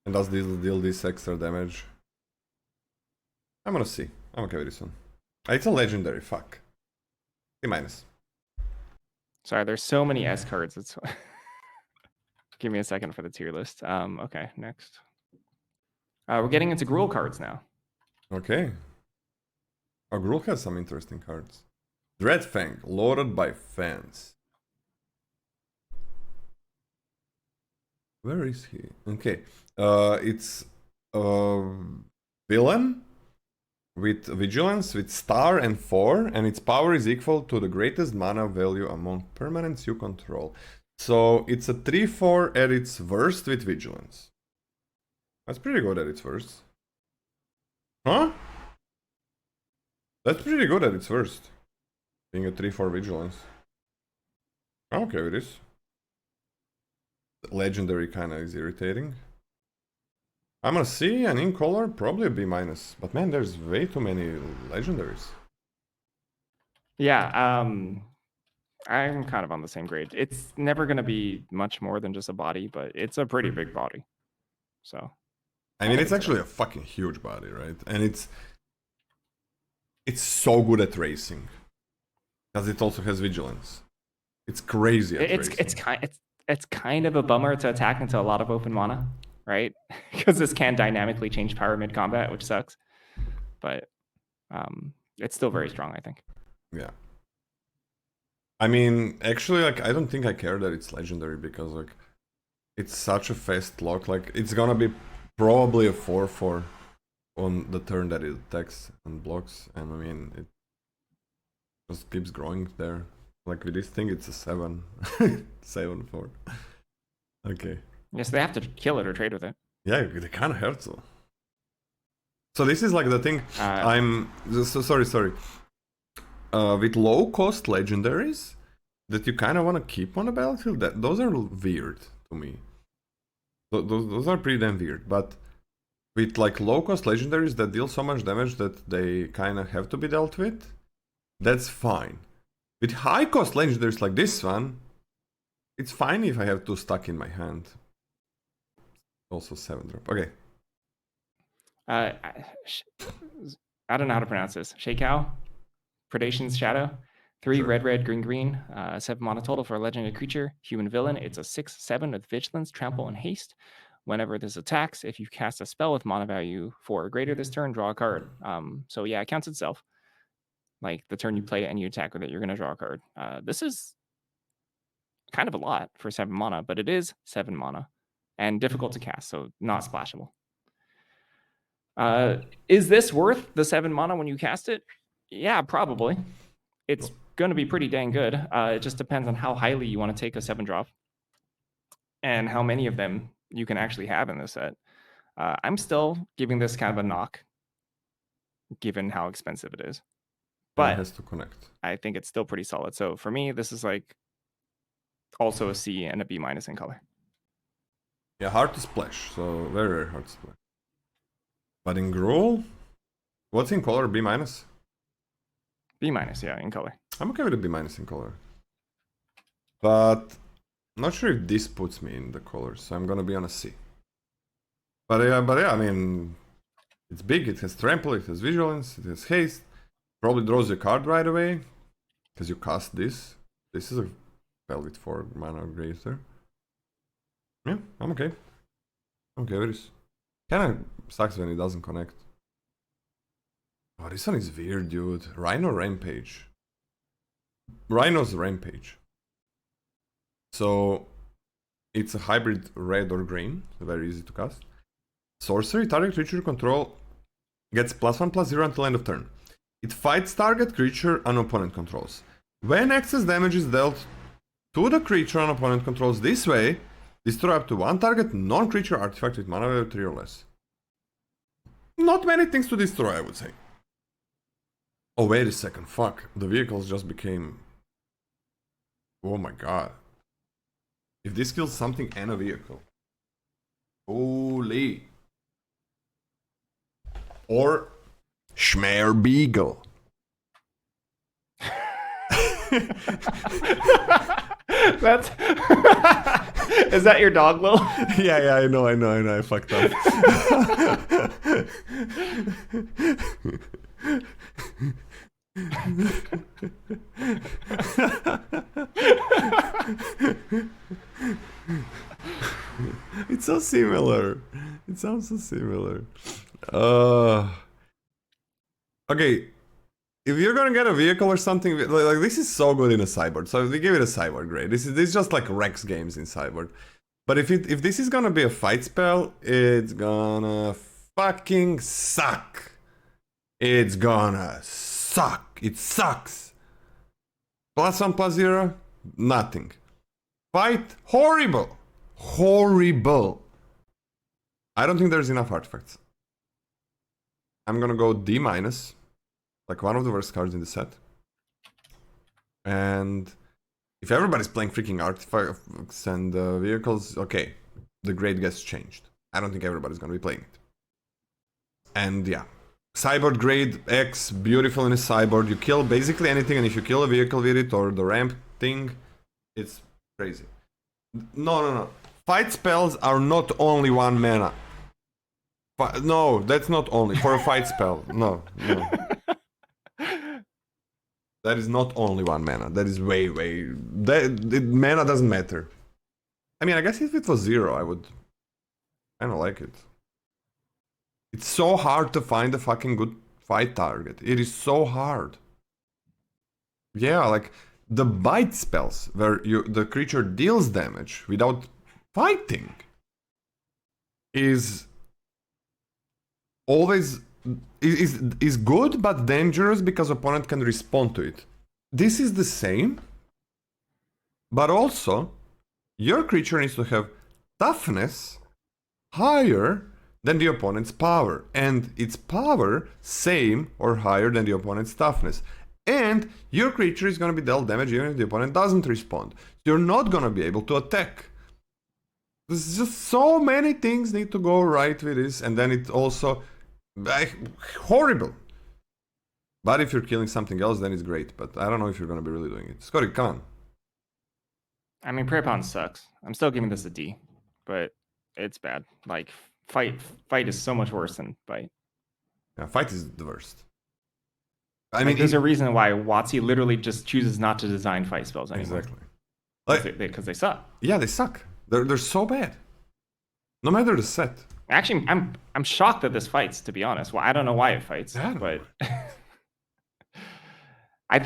and does deal this extra damage. I'm gonna see. I'm okay with this one. It's a legendary. Fuck. C-. Sorry, there's so many S cards. It's give me a second for the tier list. Okay, next. We're getting into Gruul cards now. Okay. Oh, Gruul has some interesting cards. Dreadfang, lauded by fans. Where is he? Okay. It's villain with vigilance, with star and 4, and its power is equal to the greatest mana value among permanents you control. So it's a 3/4 at its worst with vigilance. That's pretty good at its worst. Huh? That's pretty good at its worst. Being a 3/4 vigilance. I'm okay with this. Legendary kinda is irritating. I'm gonna see, and in color, probably a B-. But man, there's way too many legendaries. Yeah, I'm kind of on the same grade. It's never going to be much more than just a body, but it's a pretty big body. So, I mean, it's actually a fucking huge body, right? And it's so good at racing. Because it also has vigilance. It's crazy at racing. It's kind of a bummer to attack into a lot of open mana, right? Because this can dynamically change power mid combat, which sucks. But it's still very strong, I think. Yeah. I mean, actually, like, I don't think I care that it's legendary because, like, it's such a fast lock. Like, it's gonna be probably a 4/4 on the turn that it attacks and blocks. And I mean, it just keeps growing there. Like, with this thing, it's a 7. 7/4. Okay. Yes, they have to kill it or trade with it. Yeah, they kind of have to. So this is like the thing. Sorry. With low cost legendaries that you kind of want to keep on the battlefield, those are weird to me. Those are pretty damn weird. But with like low cost legendaries that deal so much damage that they kind of have to be dealt with, that's fine. With high cost legendaries like this one, it's fine if I have 2 stuck in my hand. Also 7-drop. Okay. I don't know how to pronounce this. Shakeow? Predation's Shadow. 3 Sure. red, green. 7 mana total for a legendary creature. Human villain. It's a 6/7 with vigilance, trample, and haste. Whenever this attacks, if you cast a spell with mana value 4 or greater this turn, draw a card. So yeah, it counts itself. Like the turn you play it and you attack with it, you're going to draw a card. This is kind of a lot for 7 mana, but it is 7 mana and difficult to cast, so not splashable. Is this worth the 7 mana when you cast it? Yeah, probably. It's going to be pretty dang good. It just depends on how highly you want to take a 7-drop and how many of them you can actually have in this set. I'm still giving this kind of a knock, given how expensive it is. But it has to connect. I think it's still pretty solid. So for me, this is like also a C and a B- in color. Yeah, hard to splash. So very, very hard to splash. But in Gruul, what's in color? B-? B-, yeah, in color. I'm okay with a B- in color. But I'm not sure if this puts me in the colors, so I'm gonna be on a C. But yeah, I mean, it's big, it has trample, it has vigilance, it has haste. Probably draws your card right away, because you cast this. This is a spell with 4 mana or greater. Yeah, I'm okay. I'm okay with this. Kinda sucks when it doesn't connect. Oh, this one is weird, dude. Rhino Rampage. Rhino's Rampage. So, it's a hybrid red or green. Very easy to cast. Sorcery, target creature control gets +1/+0 until end of turn. It fights target creature an opponent controls. When excess damage is dealt to the creature an opponent controls this way, destroy up to 1 target non-creature artifact with mana value 3 or less. Not many things to destroy, I would say. Oh, wait a second, fuck. The vehicles just became... Oh my god. If this kills something and a vehicle. Holy. Or Schmerbeagle. That's is that your dog, Lil? Yeah, I know, I fucked up. It's so similar. It sounds so similar. Okay, if you're gonna get a vehicle or something, like this is so good in a sideboard. So we give it a sideboard grade. This is just like Rex games in sideboard. But if this is gonna be a fight spell, it's gonna fucking suck. It's gonna suck. It sucks. +1, +0, nothing. Fight, horrible. Horrible. I don't think there's enough artifacts. I'm gonna go D-, like one of the worst cards in the set. And if everybody's playing freaking artifacts and vehicles, okay, the grade gets changed. I don't think everybody's gonna be playing it. And yeah, sideboard grade X, beautiful in a sideboard. You kill basically anything, and if you kill a vehicle with it or the ramp thing, it's crazy. No. Fight spells are not only 1 mana. No, that's not only for a fight spell. No. That is not only 1 mana. That is way. Mana doesn't matter. I mean, I guess if it was 0, I would kind of like it. It's so hard to find a fucking good fight target. It is so hard. Yeah, like the bite spells where the creature deals damage without fighting is always is good but dangerous because opponent can respond to it. This is the same, but also your creature needs to have toughness higher than the opponent's power, and its power same or higher than the opponent's toughness. And your creature is going to be dealt damage even if the opponent doesn't respond. You're not going to be able to attack. There's just so many things need to go right with this, and then it also horrible. But if you're killing something else, then it's great. But I don't know if you're going to be really doing it. Scotty, come on. I mean, Prey Pawn sucks. I'm still giving this a D, but it's bad. Like fight is so much worse than fight. Yeah, fight is the worst. I Like, mean, there's a reason why WotC literally just chooses not to design fight spells anymore. Exactly. Because they suck. Yeah, they suck. They're so bad. No matter the set. Actually, I'm shocked that this fights, to be honest. Well, I don't know why it fights, but I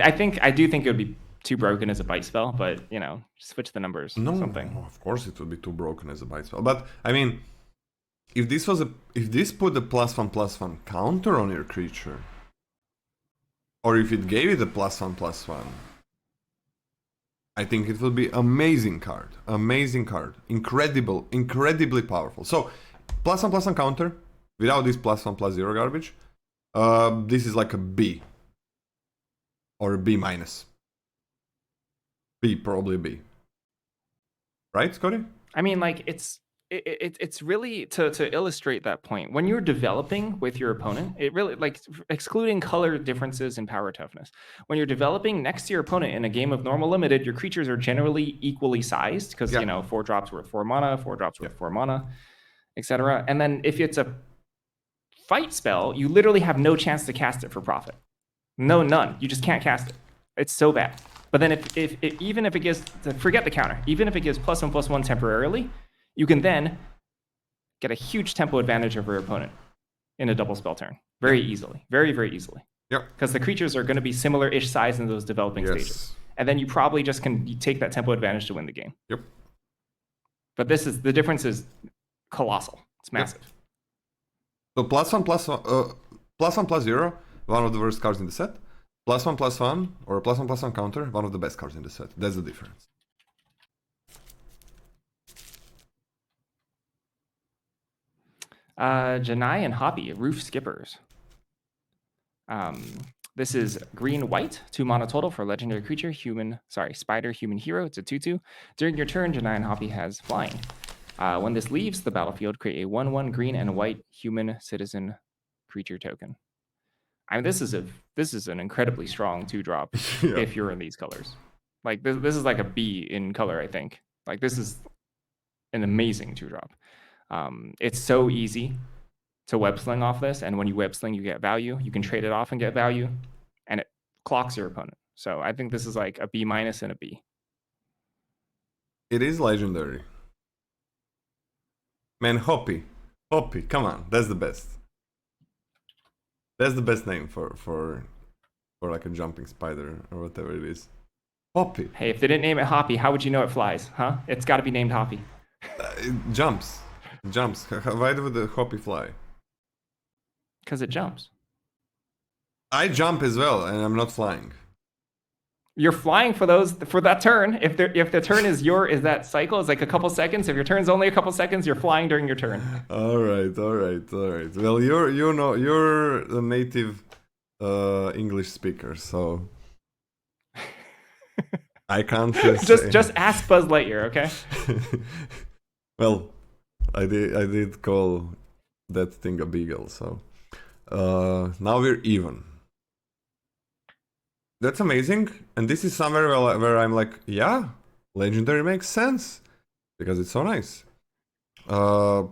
do think it would be too broken as a bite spell, but you know, switch the numbers. No, something. Of course it would be too broken as a bite spell. But I mean, if this put a +1/+1 counter on your creature, or if it gave it a +1/+1, I think it will be amazing card. Amazing card. Incredibly powerful. So +1/+1 counter without this +1/+0 garbage. This is like a B. Or a B-. B, probably B. Right, Scotty? I mean, like it's really to illustrate that point. When you're developing with your opponent, it really, like, excluding color differences in power toughness. When you're developing next to your opponent in a game of normal limited, your creatures are generally equally sized because you know 4 drops worth 4 mana, 4 drops worth 4 mana, etc. And then if it's a fight spell, you literally have no chance to cast it for profit. None. You just can't cast it. It's so bad. But then if even if it gives, forget the counter, even if it gives +1/+1 temporarily, you can then get a huge tempo advantage over your opponent in a double spell turn very easily, very easily. Yep. Because the creatures are going to be similar-ish size in those developing stages, and then you probably just can take that tempo advantage to win the game. Yep. But the difference is colossal. It's massive. Yep. So +1/+0, one of the worst cards in the set. +1/+1 or a +1/+1 counter, one of the best cards in the set. That's the difference. Janai and Hobby, Roof Skippers. This is green-white, 2 mana total for legendary creature, spider, human hero. It's a 2/2. During your turn, Janai and Hobby has flying. When this leaves the battlefield, create a 1/1 green and white human citizen creature token. I mean, this is an incredibly strong 2-drop Yeah. if you're in these colors. Like this is like a B in color, I think. Like this is an amazing 2-drop. It's so easy to web sling off this, and when you web sling, you get value. You can trade it off and get value, and it clocks your opponent. So I think this is like a B- and a B. It is legendary. Man, Hoppy, come on, that's the best. That's the best name for like a jumping spider or whatever it is. Hoppy. Hey, if they didn't name it Hoppy, how would you know it flies? Huh? It's got to be named Hoppy. It jumps. Why would the Hoppy fly? Because it jumps. I jump as well, and I'm not flying. You're flying for that turn. If the turn is that cycle is like a couple seconds. If your turn's only a couple seconds, you're flying during your turn. All right. Well, you're a native English speaker, so I can't just ask Buzz Lightyear, okay? Well, I did call that thing a beagle, so now we're even. That's amazing, and this is somewhere where I'm like, yeah, legendary makes sense because it's so nice. That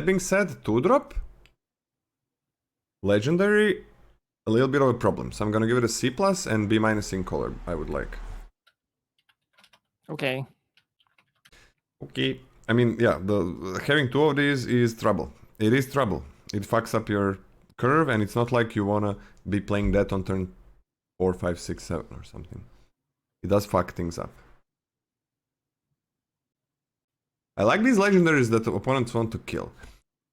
being said, 2-drop legendary, a little bit of a problem. So I'm gonna give it a C+ and B- in color. I would like. Okay. Okay. I mean, yeah, the having 2 of these is trouble. It is trouble. It fucks up your curve, and it's not like you wanna be playing that on turn 4, 5, 6, 7 or something. It does fuck things up. I like these legendaries that the opponents want to kill.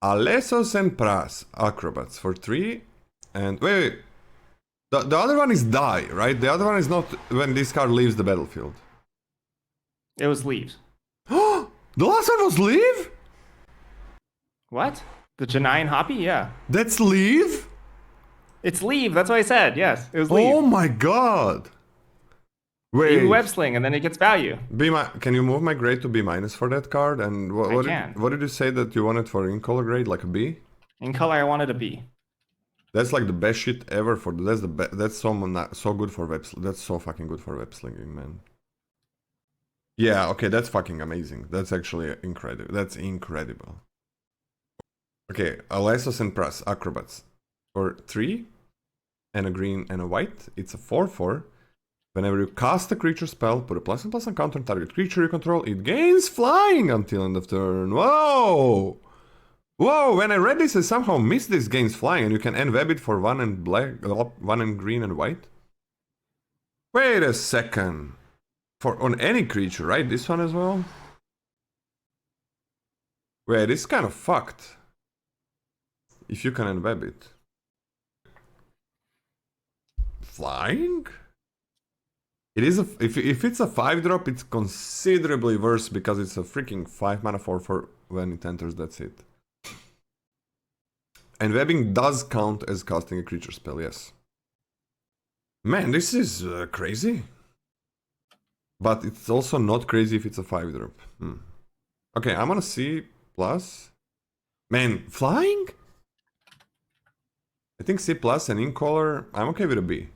Alesos and Pras, Acrobats for 3. And wait. The other one is die, right? The other one is not when this card leaves the battlefield. It was leaves. The last one was leave? What? The Janai and Hoppy? Yeah. That's leave? It's leave. That's what I said. Yes, it was leave. Oh my god. Wait. You web sling and then it gets value. Can you move my grade to B- for that card? And what did you say that you wanted for in color grade, like a B? In color, I wanted a B. That's like the best shit ever for that's so good for that's so fucking good for web slinging, man. Yeah, okay, that's fucking amazing. That's actually incredible. That's incredible. Okay, Alesos and Pras, Acrobats. For 3 and a green and a white, it's a 4/4. Whenever you cast a creature spell, put a +1/+1 on counter target creature you control, it gains flying until end of turn. Whoa! Whoa, when I read this, I somehow missed this gains flying, and you can enweb it for 1 and black, 1 and green and white. Wait a second. On any creature, right? This one as well? Wait, this is kind of fucked. If you can enweb it. Flying? It is if it's a 5-drop, it's considerably worse because it's a freaking 5 mana 4/4 when it enters, that's it. And webbing does count as casting a creature spell, yes. Man, this is crazy. But it's also not crazy if it's a 5-drop. Okay, I'm gonna C+. Man, flying? I think C+ and in color, I'm okay with a B.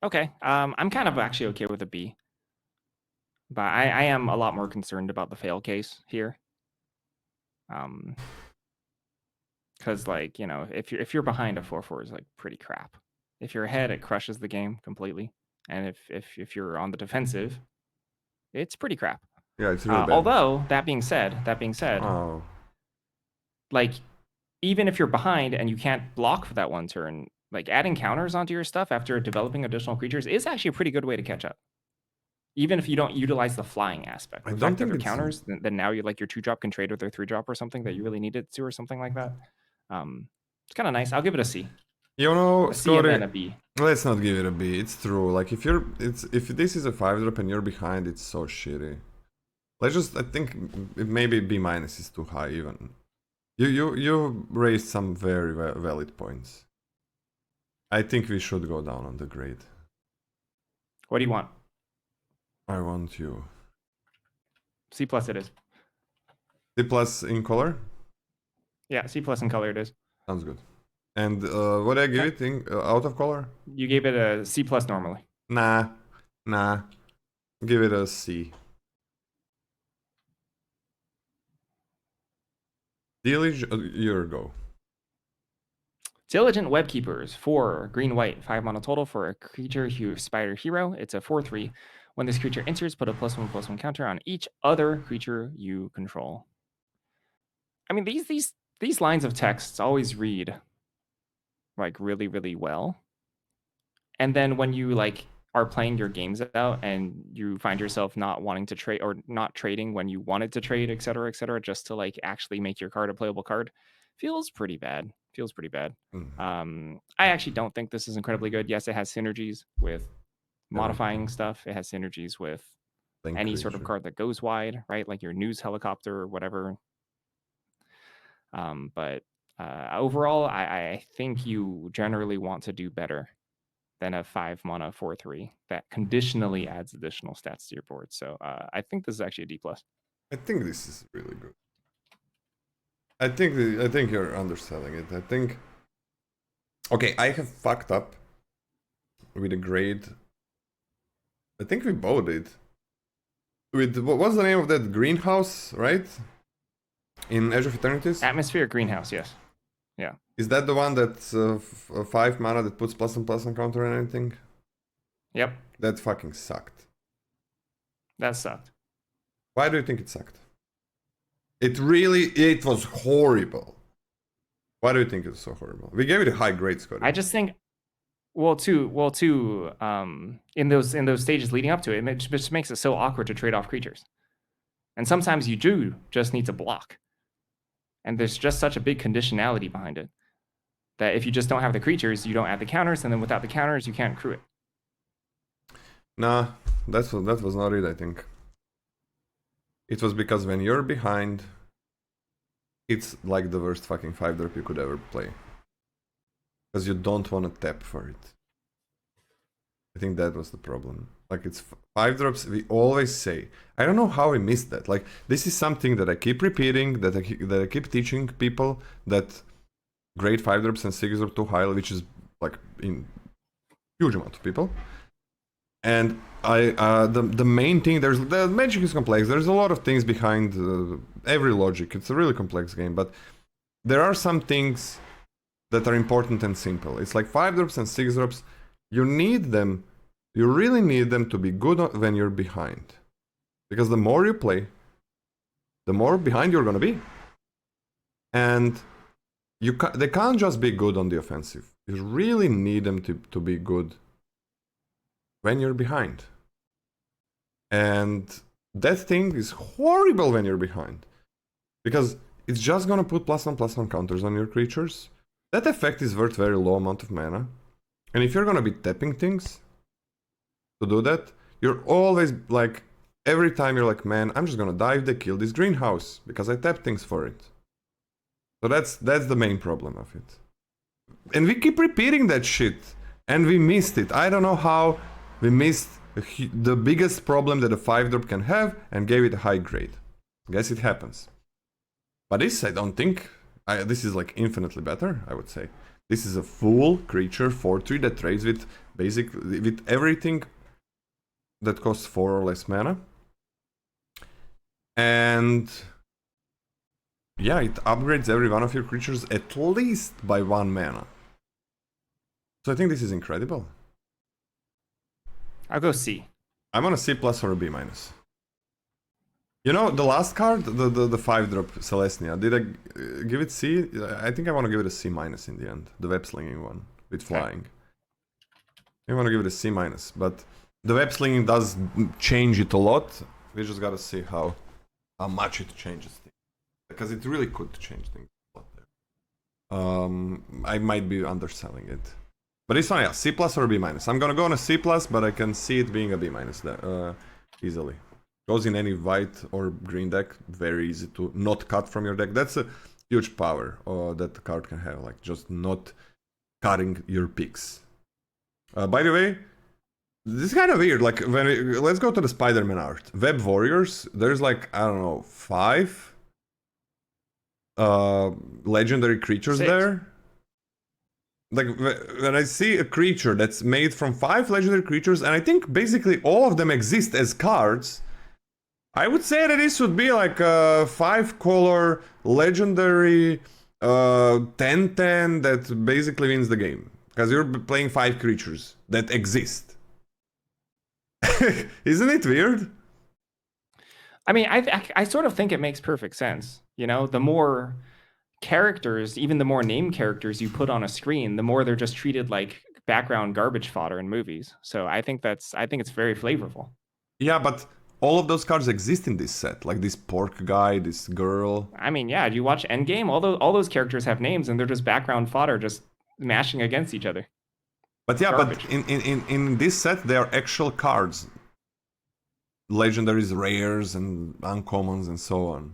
Okay. I'm kind of actually okay with a B. But I am a lot more concerned about the fail case here. Because like, you know, if you're behind, a 4/4 is like pretty crap. If you're ahead, it crushes the game completely. And if you're on the defensive, it's pretty crap. Yeah, it's really bad. Although that being said, Oh. like even if you're behind and you can't block for that one turn, like adding counters onto your stuff after developing additional creatures is actually a pretty good way to catch up. Even if you don't utilize the flying aspect. I The don't fact that think they're it's- counters, then now you like your 2-drop can trade with their 3-drop or something that you really needed to or something like that. It's kind of nice. I'll give it a C. You know, A C and then a B. Let's not give it a B. It's true. Like if this is a 5-drop and you're behind, it's so shitty. I think maybe B- is too high even. You raised some very valid points. I think we should go down on the grade. What do you want? I want you. C plus it is. C plus in color? Yeah, C plus in color it is. Sounds good. And what did I give it in, out of color? You gave it a C plus normally. Nah. Give it a C. Dealage, your go. Diligent Webkeepers, 4 green white, 5 mana total for a creature spider hero. It's a 4/3. When this creature enters, put a +1/+1 counter on each other creature you control. I mean, these lines of texts always read like really, really well. And then when you like are playing your games out and you find yourself not wanting to trade or not trading when you wanted to trade, et cetera, just to like actually make your card a playable card, feels pretty bad. I actually don't think this is incredibly good. Yes, it has synergies with modifying stuff. It has synergies with any sort of card that goes wide, right? Like your news helicopter or whatever. But overall, I think you generally want to do better than a 5 mana 4/3 that conditionally adds additional stats to your board. So I think this is actually a D+. I think this is really good. I think you're underselling it. I think. Okay, I have fucked up with a grade. I think we both did. With what's the name of that greenhouse, right? In Edge of Eternities? Atmosphere greenhouse, yes. Yeah. Is that the one that's 5 mana that puts +1/+1 counter on anything? Yep. That fucking sucked. That sucked. Why do you think it sucked? It was horrible. Why do you think it's so horrible? We gave it a high grade, Scotty. I just think, in those stages leading up to it, it just makes it so awkward to trade off creatures. And sometimes you do just need to block. And there's just such a big conditionality behind it that if you just don't have the creatures, you don't add the counters, and then without the counters, you can't crew it. Nah, that was not it, I think. It was because when you're behind, it's like the worst fucking 5-drop you could ever play. Because you don't want to tap for it. I think that was the problem. Like, it's 5 drops, we always say. I don't know how we missed that. Like, this is something that I keep repeating, that I keep teaching people, that grade 5 drops and 6 are too high, which is like in huge amount of people. And the main thing, the magic is complex. There's a lot of things behind every logic. It's a really complex game, but there are some things that are important and simple. It's like 5 drops and 6 drops. You need them. You really need them to be good when you're behind, because the more you play, the more behind you're gonna be. And they can't just be good on the offensive. You really need them to be good when you're behind. And that thing is horrible when you're behind, because it's just gonna put +1/+1 counters on your creatures. That effect is worth very low amount of mana. And if you're gonna be tapping things to do that, you're always like, every time you're like, man, I'm just gonna dive the kill this greenhouse because I tap things for it. So that's the main problem of it. And we keep repeating that shit, and we missed it. I don't know how we missed the biggest problem that a 5-drop can have and gave it a high grade. Guess it happens. But this, I don't think, this is like infinitely better, I would say. This is a full creature 4/3 that trades with with everything that costs 4 or less mana. And yeah, it upgrades every one of your creatures at least by 1 mana. So I think this is incredible. I'll go C. I'm on a C+ or a B-. You know, the last card, the 5-drop Celestia, did I give it C? I think I want to give it a C- in the end. The web-slinging one with flying. I want to give it a C-, but the web-slinging does change it a lot. We just gotta see how much it changes things. Because it really could change things a lot there. I might be underselling it. But it's fine, yeah, C+ or B-. I'm gonna go on a C+, but I can see it being a B- easily. Goes in any white or green deck, very easy to not cut from your deck. That's a huge power that the card can have, like just not cutting your picks. By the way, This is kind of weird. Like let's go to the Spider-Man art. Web Warriors. There's like I don't know 5 legendary creatures 6. there. Like when I see a creature that's made from 5 legendary creatures, and I think basically all of them exist as cards, I would say that this would be like a 5-color legendary 10/10 that basically wins the game because you're playing 5 creatures that exist. Isn't it weird? I mean, I sort of think it makes perfect sense. You know, the more characters, even the more name characters you put on a screen, the more they're just treated like background garbage fodder in movies. So I think it's very flavorful. Yeah, but all of those cards exist in this set. Like this pork guy, this girl. I mean, yeah, do you watch Endgame? All those characters have names and they're just background fodder, just mashing against each other. But yeah, Garbage. but in this set, they are actual cards. Legendaries, rares, and uncommons, and so on.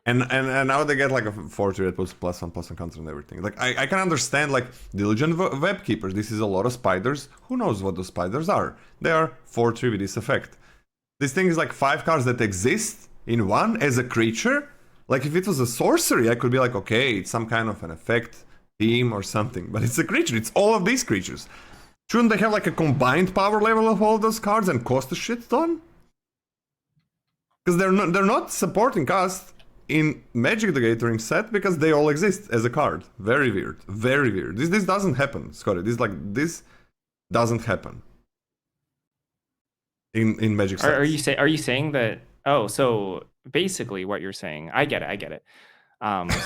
And now they get like a 4/3 that puts +1/+1 counter and everything. Like I can understand like diligent web keepers. This is a lot of spiders. Who knows what those spiders are? They are 4/3 with this effect. This thing is like 5 cards that exist in one as a creature. Like if it was a sorcery, I could be like, okay, it's some kind of an effect theme or something. But it's a creature. It's all of these creatures. Shouldn't they have like a combined power level of all those cards and cost a shit ton? Because they're not supporting cost in Magic the Gathering set because they all exist as a card. Very weird. Very weird. This doesn't happen, Scotty. This doesn't happen in Magic sets. Are you saying that? Oh, so basically what you're saying, I get it.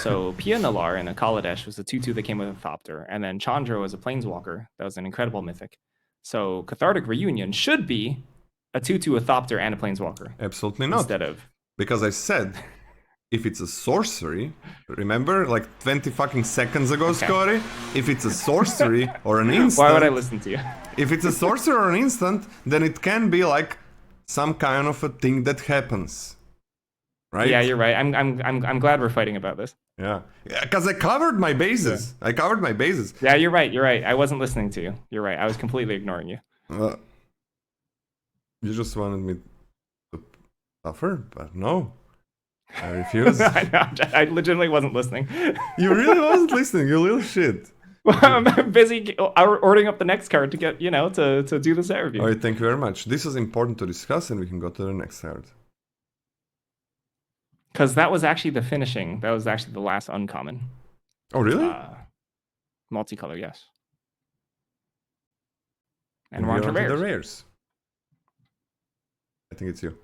So Pia Nalar in a Kaladesh was a 2/2 that came with a Thopter, and then Chandra was a Planeswalker. That was an incredible mythic. So Cathartic Reunion should be a 2/2, a Thopter, and a Planeswalker. Absolutely not. Instead of... Because I said, if it's a sorcery, remember, like 20 fucking seconds ago, Okay. Scotty? If it's a sorcery or an instant... Why would I listen to you? If it's a sorcery or an instant, then it can be like some kind of a thing that happens. Right? Yeah, you're right. I'm glad we're fighting about this. Yeah. Because I covered my bases. Yeah. I covered my bases. Yeah, you're right. I wasn't listening to you. You're right. I was completely ignoring you. You just wanted me to suffer, but no. I refuse. I legitimately wasn't listening. You really wasn't listening, you little shit. Well, I'm busy ordering up the next card to get, to do the set review. Alright, thank you very much. This is important to discuss and we can go to the next card. Because that was actually the finishing. That was actually the last uncommon. Oh, really? Multicolor, yes. And And we're on to the rares. rares. I think it's you.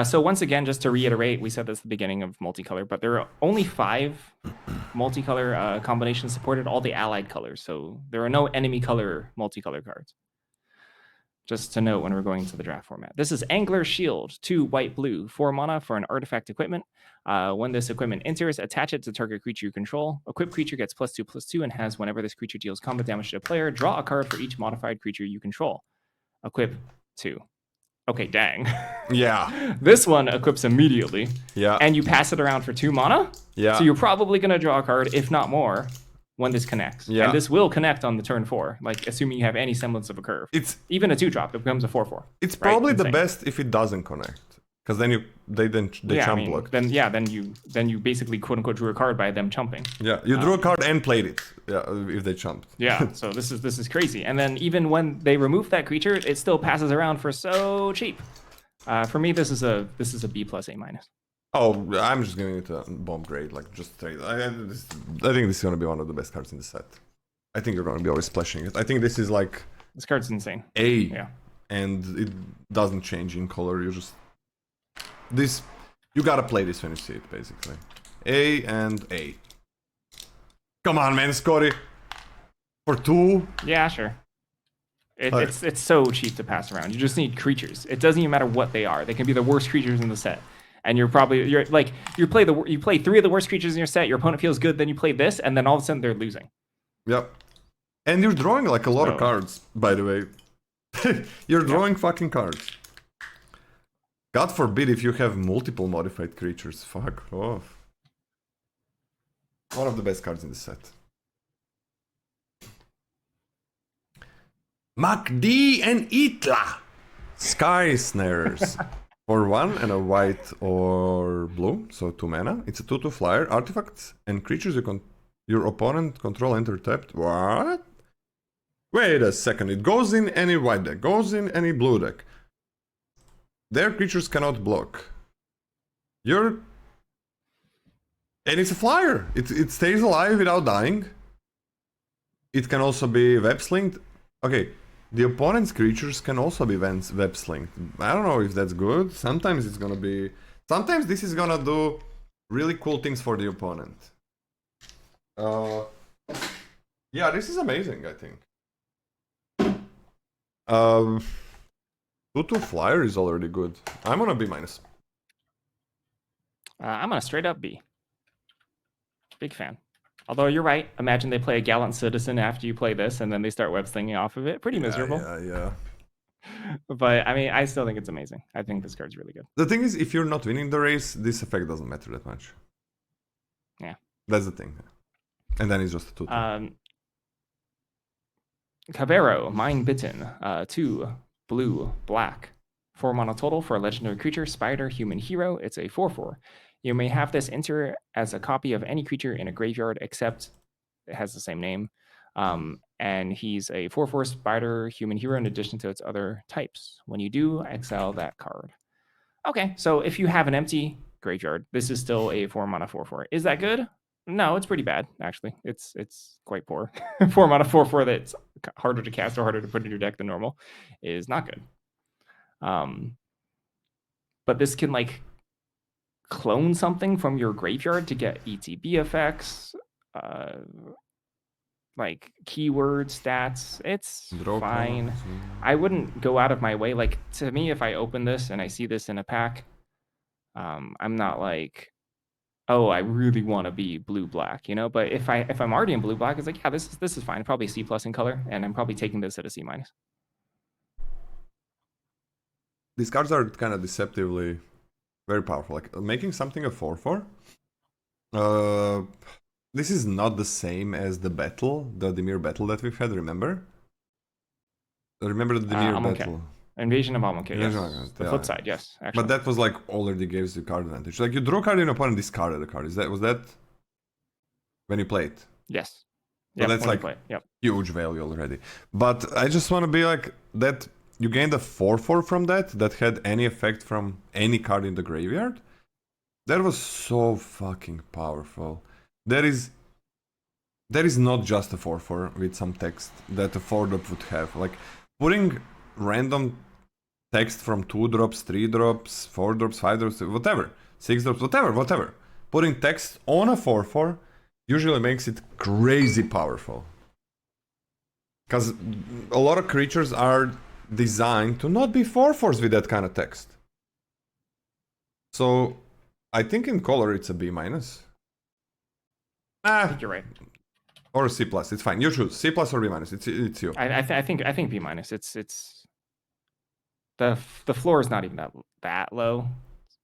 So once again, just to reiterate, we said this at the beginning of multicolor, but there are only 5 multicolor combinations supported, all the allied colors. So there are no enemy color multicolor cards. Just to note when we're going to the draft format. This is Angler Shield, 2 white blue, 4 mana for an artifact equipment. When this equipment enters, attach it to target creature you control. Equipped creature gets +2/+2 and has, whenever this creature deals combat damage to a player, draw a card for each modified creature you control. Equip 2. Okay, dang. Yeah. This one equips immediately. Yeah. And you pass it around for 2 mana. Yeah. So you're probably going to draw a card, if not more, when this connects. Yeah. And this will connect on the turn 4, like assuming you have any semblance of a curve. It's even a 2-drop, it becomes a 4/4. It's probably the best if it doesn't connect. Because then they chump block. Then you basically quote unquote drew a card by them chumping. Yeah, you drew a card and played it. Yeah, if they chumped. Yeah, so this is crazy. And then even when they remove that creature, it still passes around for so cheap. For me, this is a B plus A minus. Oh, I'm just giving it a bomb grade, like just straight. I think this is gonna be one of the best cards in the set. I think you're gonna be always splashing it. I think this is like this card's insane. A, yeah, and it doesn't change in color. You just you gotta play this when you see it, basically. A and A. Come on, man, Scotty. For 2. Yeah, sure. It's so cheap to pass around. You just need creatures. It doesn't even matter what they are. They can be the worst creatures in the set. And you play 3 of the worst creatures in your set, your opponent feels good, then you play this, and then all of a sudden they're losing. Yep. And you're drawing like a lot of cards, by the way. You're drawing fucking cards. God forbid if you have multiple modified creatures. Fuck off. One of the best cards in the set. MacD and Itla. Sky Snarers. For 1 and a white or blue, so 2 mana. It's a 2/2 flyer. Artifacts and creatures your opponent control enter tapped. What? Wait a second. It goes in any white deck, goes in any blue deck. Their creatures cannot block. And it's a flyer. It stays alive without dying. It can also be web-slinged. Okay, the opponent's creatures can also be web-slinged. I don't know if that's good. Sometimes it's gonna be... Sometimes this is gonna do really cool things for the opponent. Yeah, this is amazing, I think. 2/2 flyer is already good. I'm on a B-. I'm on a straight up B. Big fan. Although you're right. Imagine they play a Gallant Citizen after you play this, and then they start web slinging off of it. Pretty miserable. Yeah. But I mean, I still think it's amazing. I think this card's really good. The thing is, if you're not winning the race, this effect doesn't matter that much. Yeah. That's the thing. And then it's just a 2/2. Cabero, Mind Bitten. 2 blue, black. 4 mana total for a legendary creature, Spider, Human Hero. It's a 4/4. You may have this enter as a copy of any creature in a graveyard, except it has the same name. And he's a 4/4 Spider, Human Hero, in addition to its other types. When you do, exile that card. Okay, so if you have an empty graveyard, this is still a 4 mana 4/4. Is that good? No, it's pretty bad, actually. It's quite poor. 4 mana 4/4 that's harder to cast or harder to put in your deck than normal is not good. But this can like clone something from your graveyard to get ETB effects, like keyword stats. It's fine. I wouldn't go out of my way. Like, to me, if I open this and I see this in a pack, I'm not like, oh, I really want to be blue-black, you know? But if I'm already in blue-black, it's like, yeah, this is fine. Probably C+ in color, and I'm probably taking this at a C-. These cards are kind of deceptively very powerful. Like, making something a 4/4. This is not the same as the battle, the Dimir battle that we've had, remember? Remember the Dimir battle? Invasion of Amonkhet, yes. The flip side, yes, actually. But that was like already gives you card advantage. Like, you draw a card in opponent, discarded a card. Was that when you played? Yes. So that's like huge value already. But I just want to be like that. You gained a 4/4 from that had any effect from any card in the graveyard. That was so fucking powerful. There is not just a 4/4 with some text that a 4-drop would have. Like, putting random text from 2 drops, 3 drops, 4 drops, 5 drops, whatever, 6 drops, whatever. Putting text on a 4/4 usually makes it crazy powerful. Because a lot of creatures are designed to not be 4/4s with that kind of text. So I think in color it's a B-. I think you're right. Or a C+. It's fine. You choose C+ or B-. It's you. I think B-. It's the floor is not even that low.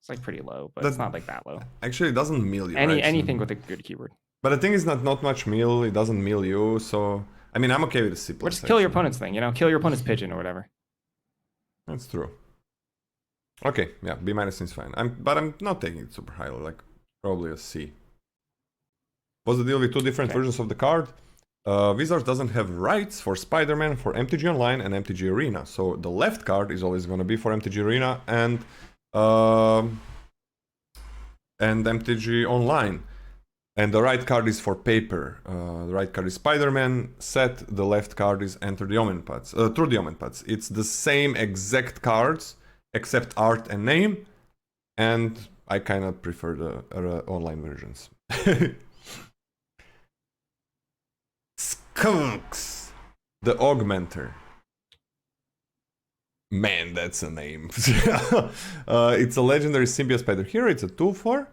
It's like pretty low, but it's not like that low. Actually, it doesn't mill you. Anything with a good keyword. But the thing is, not much mill. It doesn't mill you. So I mean, I'm okay with the C+. Or just kill your opponent's thing. You know, kill your opponent's pigeon or whatever. That's true. Okay, yeah, B- is fine. But I'm not taking it super highly. Like, probably a C. What's the deal with 2 different versions of the card? Wizards doesn't have rights for Spider-Man for MTG Online and MTG Arena. So the left card is always going to be for MTG Arena and MTG Online. And the right card is for paper. The right card is Spider-Man set. The left card is Enter the Omen Paths. Through the Omen Paths. It's the same exact cards, except art and name. And I kind of prefer the online versions. Skunks! The Augmenter. Man, that's a name. It's a legendary symbiote spider hero. It's a 2/4.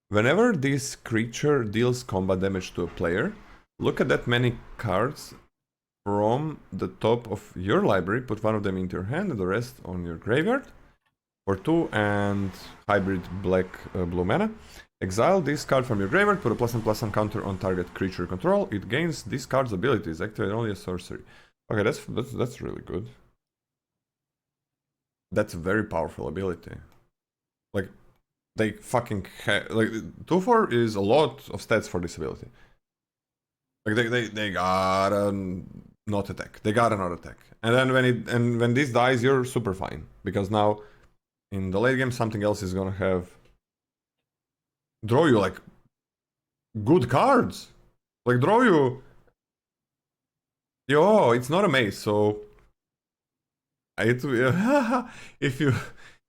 Whenever this creature deals combat damage to a player, look at that many cards from the top of your library, put one of them into your hand and the rest on your graveyard. For 2 and hybrid black blue mana. Exile this card from your graveyard, put a +1/+1 counter on target creature control. It gains this card's abilities, activate only a sorcery. Okay, that's really good. That's a very powerful ability. Like, they fucking like 2/4 is a lot of stats for this ability. Like they gotta not attack. They gotta not attack. And then when this dies, you're super fine because now in the late game something else is gonna have draw you like good cards. Like draw you. Yo, it's not a maze, so it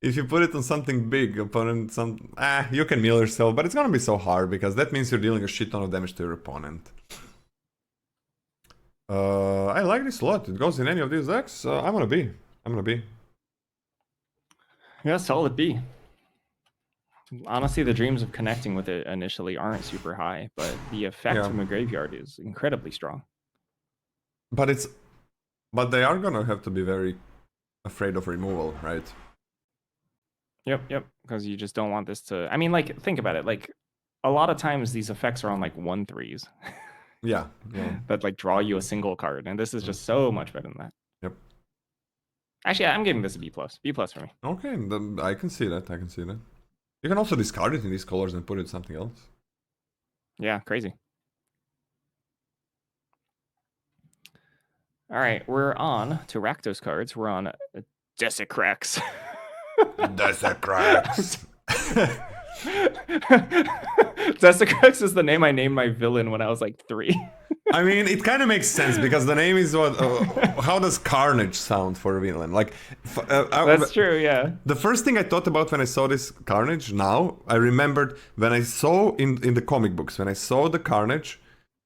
if you put it on something big, opponent you can mill yourself, but it's gonna be so hard because that means you're dealing a shit ton of damage to your opponent. I like this a lot. It goes in any of these decks. I'm gonna be. Yeah, solid B. Honestly, the dreams of connecting with it initially aren't super high, but the effect Yeah. from the graveyard is incredibly strong. But they are gonna have to be very afraid of removal, right? Yep. Because you just don't want this to. I mean, like, think about it. Like, a lot of times these effects are on like 1/3s. Yeah. That like draw you a single card, and this is just so much better than that. Yep. Actually, I'm giving this a B+. B+ for me. Okay, I can see that. You can also discard it in these colors and put it in something else. Yeah, crazy. All right, we're on to Rakdos cards. We're on Desecrax. Desecrax. Desecrax is the name I named my villain when I was like 3. I mean, it kind of makes sense because the name is what. How does Carnage sound for a villain? Like, That's true. Yeah. the first thing I thought about when I saw this Carnage, now I remembered when I saw in the comic books, when I saw the Carnage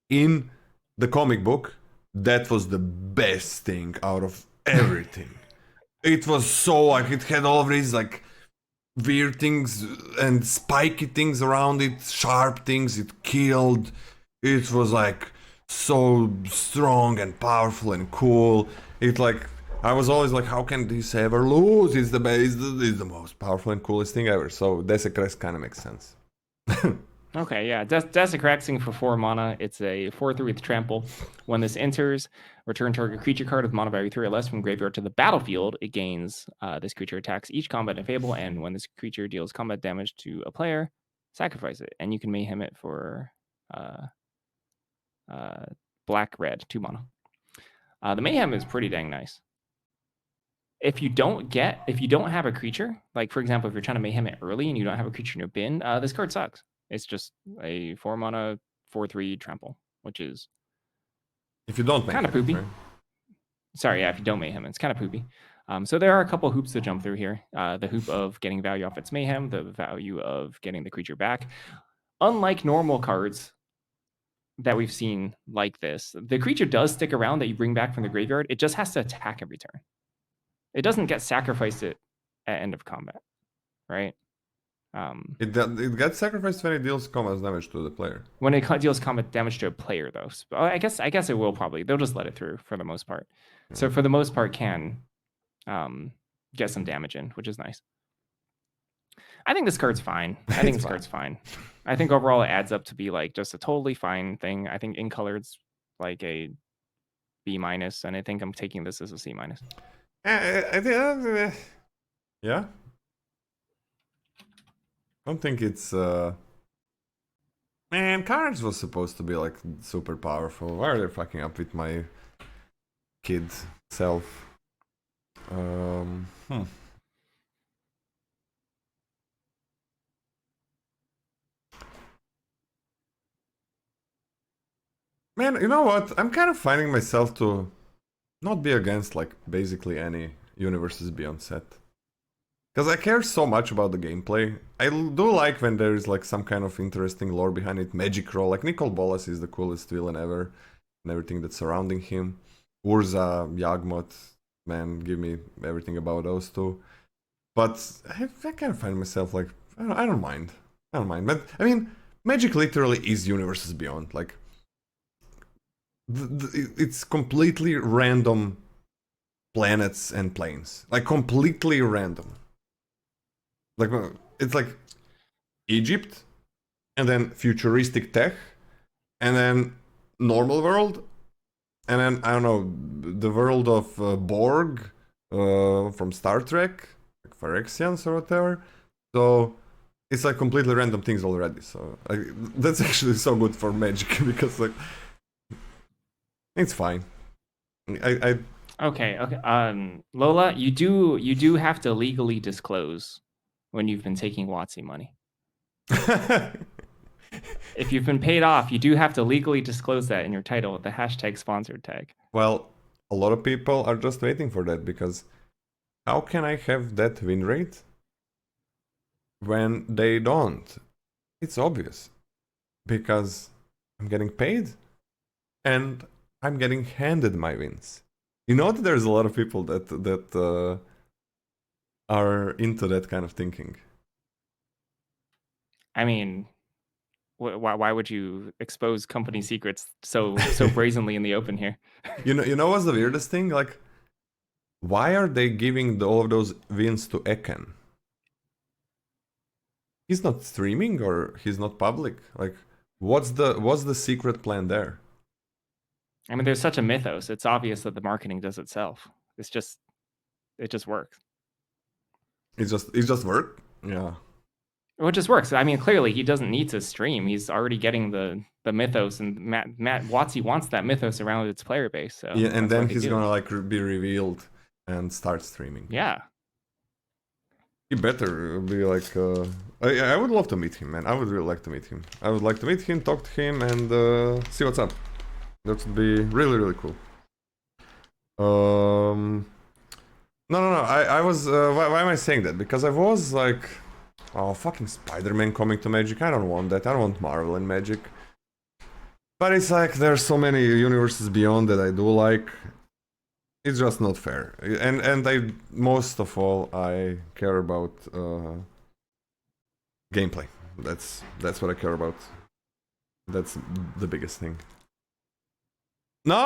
in the comic book, that was the best thing out of everything. It was so like it had all of these like weird things and spiky things around it, sharp things. It killed. It was like so strong and powerful and cool. It like I was always like, how can this ever lose? It's the best. It's the most powerful and coolest thing ever. So Desecrax kind of makes sense. Okay, yeah. Desecraxing for 4 mana. It's a 4/3 with trample. When this enters, return target creature card with mana value 3 or less from graveyard to the battlefield. It gains this creature attacks each combat Fable, and when this creature deals combat damage to a player, sacrifice it. And you can mayhem it for black-red, 2 mana. The mayhem is pretty dang nice. If you don't have a creature, like for example, if you're trying to mayhem it early and you don't have a creature in your bin, this card sucks. It's just a 4 mana 4/3 trample, which is If you don't make kind of poopy. right? Sorry, yeah, if you don't mayhem, it's kind of poopy. So there are a couple hoops to jump through here. The hoop of getting value off its mayhem, the value of getting the creature back. Unlike normal cards that we've seen like this, the creature does stick around that you bring back from the graveyard. It just has to attack every turn. It doesn't get sacrificed at end of combat, right? It gets sacrificed when it deals combat damage to the player. When it deals combat damage to a player, though, I guess it will probably. They'll just let it through for the most part. So for the most part, can get some damage in, which is nice. I think this card's fine. I think this card's fine. I think overall it adds up to be like just a totally fine thing. I think in colored's like a B-, and I think I'm taking this as a C-. Yeah. I don't think it's Man, Carnage was supposed to be like super powerful. Why are they fucking up with my kid self? Man, you know what? I'm kind of finding myself to not be against like basically any Universes Beyond set. Because I care so much about the gameplay. I do like when there is like some kind of interesting lore behind it. Magic Roll, like Nicol Bolas is the coolest villain ever. And everything that's surrounding him. Urza, Yawgmoth, man, give me everything about those two. But I kind of find myself like, I don't mind. But I mean, Magic literally is Universes Beyond. Like, it's completely random planets and planes. Like, completely random. Like, it's like Egypt, and then futuristic tech, and then normal world, and then I don't know the world of Borg from Star Trek, like Phyrexians or whatever. So it's like completely random things already. So that's actually so good for Magic because like it's fine. I Okay. Lola, you do have to legally disclose when you've been taking WotC money. If you've been paid off, you do have to legally disclose that in your title with the hashtag sponsored tag. Well, a lot of people are just waiting for that because how can I have that win rate when they don't? It's obvious because I'm getting paid and I'm getting handed my wins. You know that there's a lot of people that are into that kind of thinking. I mean, why would you expose company secrets so brazenly in the open here? You know what's the weirdest thing? Like, why are they giving all of those wins to Eken? He's not streaming or he's not public. Like, what's the secret plan there? I mean, there's such a mythos. It's obvious that the marketing does itself. It just works. It just work? Yeah. Well, it just works. I mean, clearly he doesn't need to stream. He's already getting the mythos, and Matt WotC wants that mythos around its player base. So Yeah, and that's then what they he's do. gonna like be revealed and start streaming. Yeah. He better be like. I would love to meet him, man. I would really like to meet him. I would like to meet him, talk to him, and see what's up. That would be really cool. No. I was. Why am I saying that? Because I was like, oh, fucking Spider-Man coming to Magic. I don't want that. I don't want Marvel and Magic. But it's like there's so many universes beyond that I do like. It's just not fair. And I most of all I care about gameplay. That's what I care about. That's the biggest thing. No,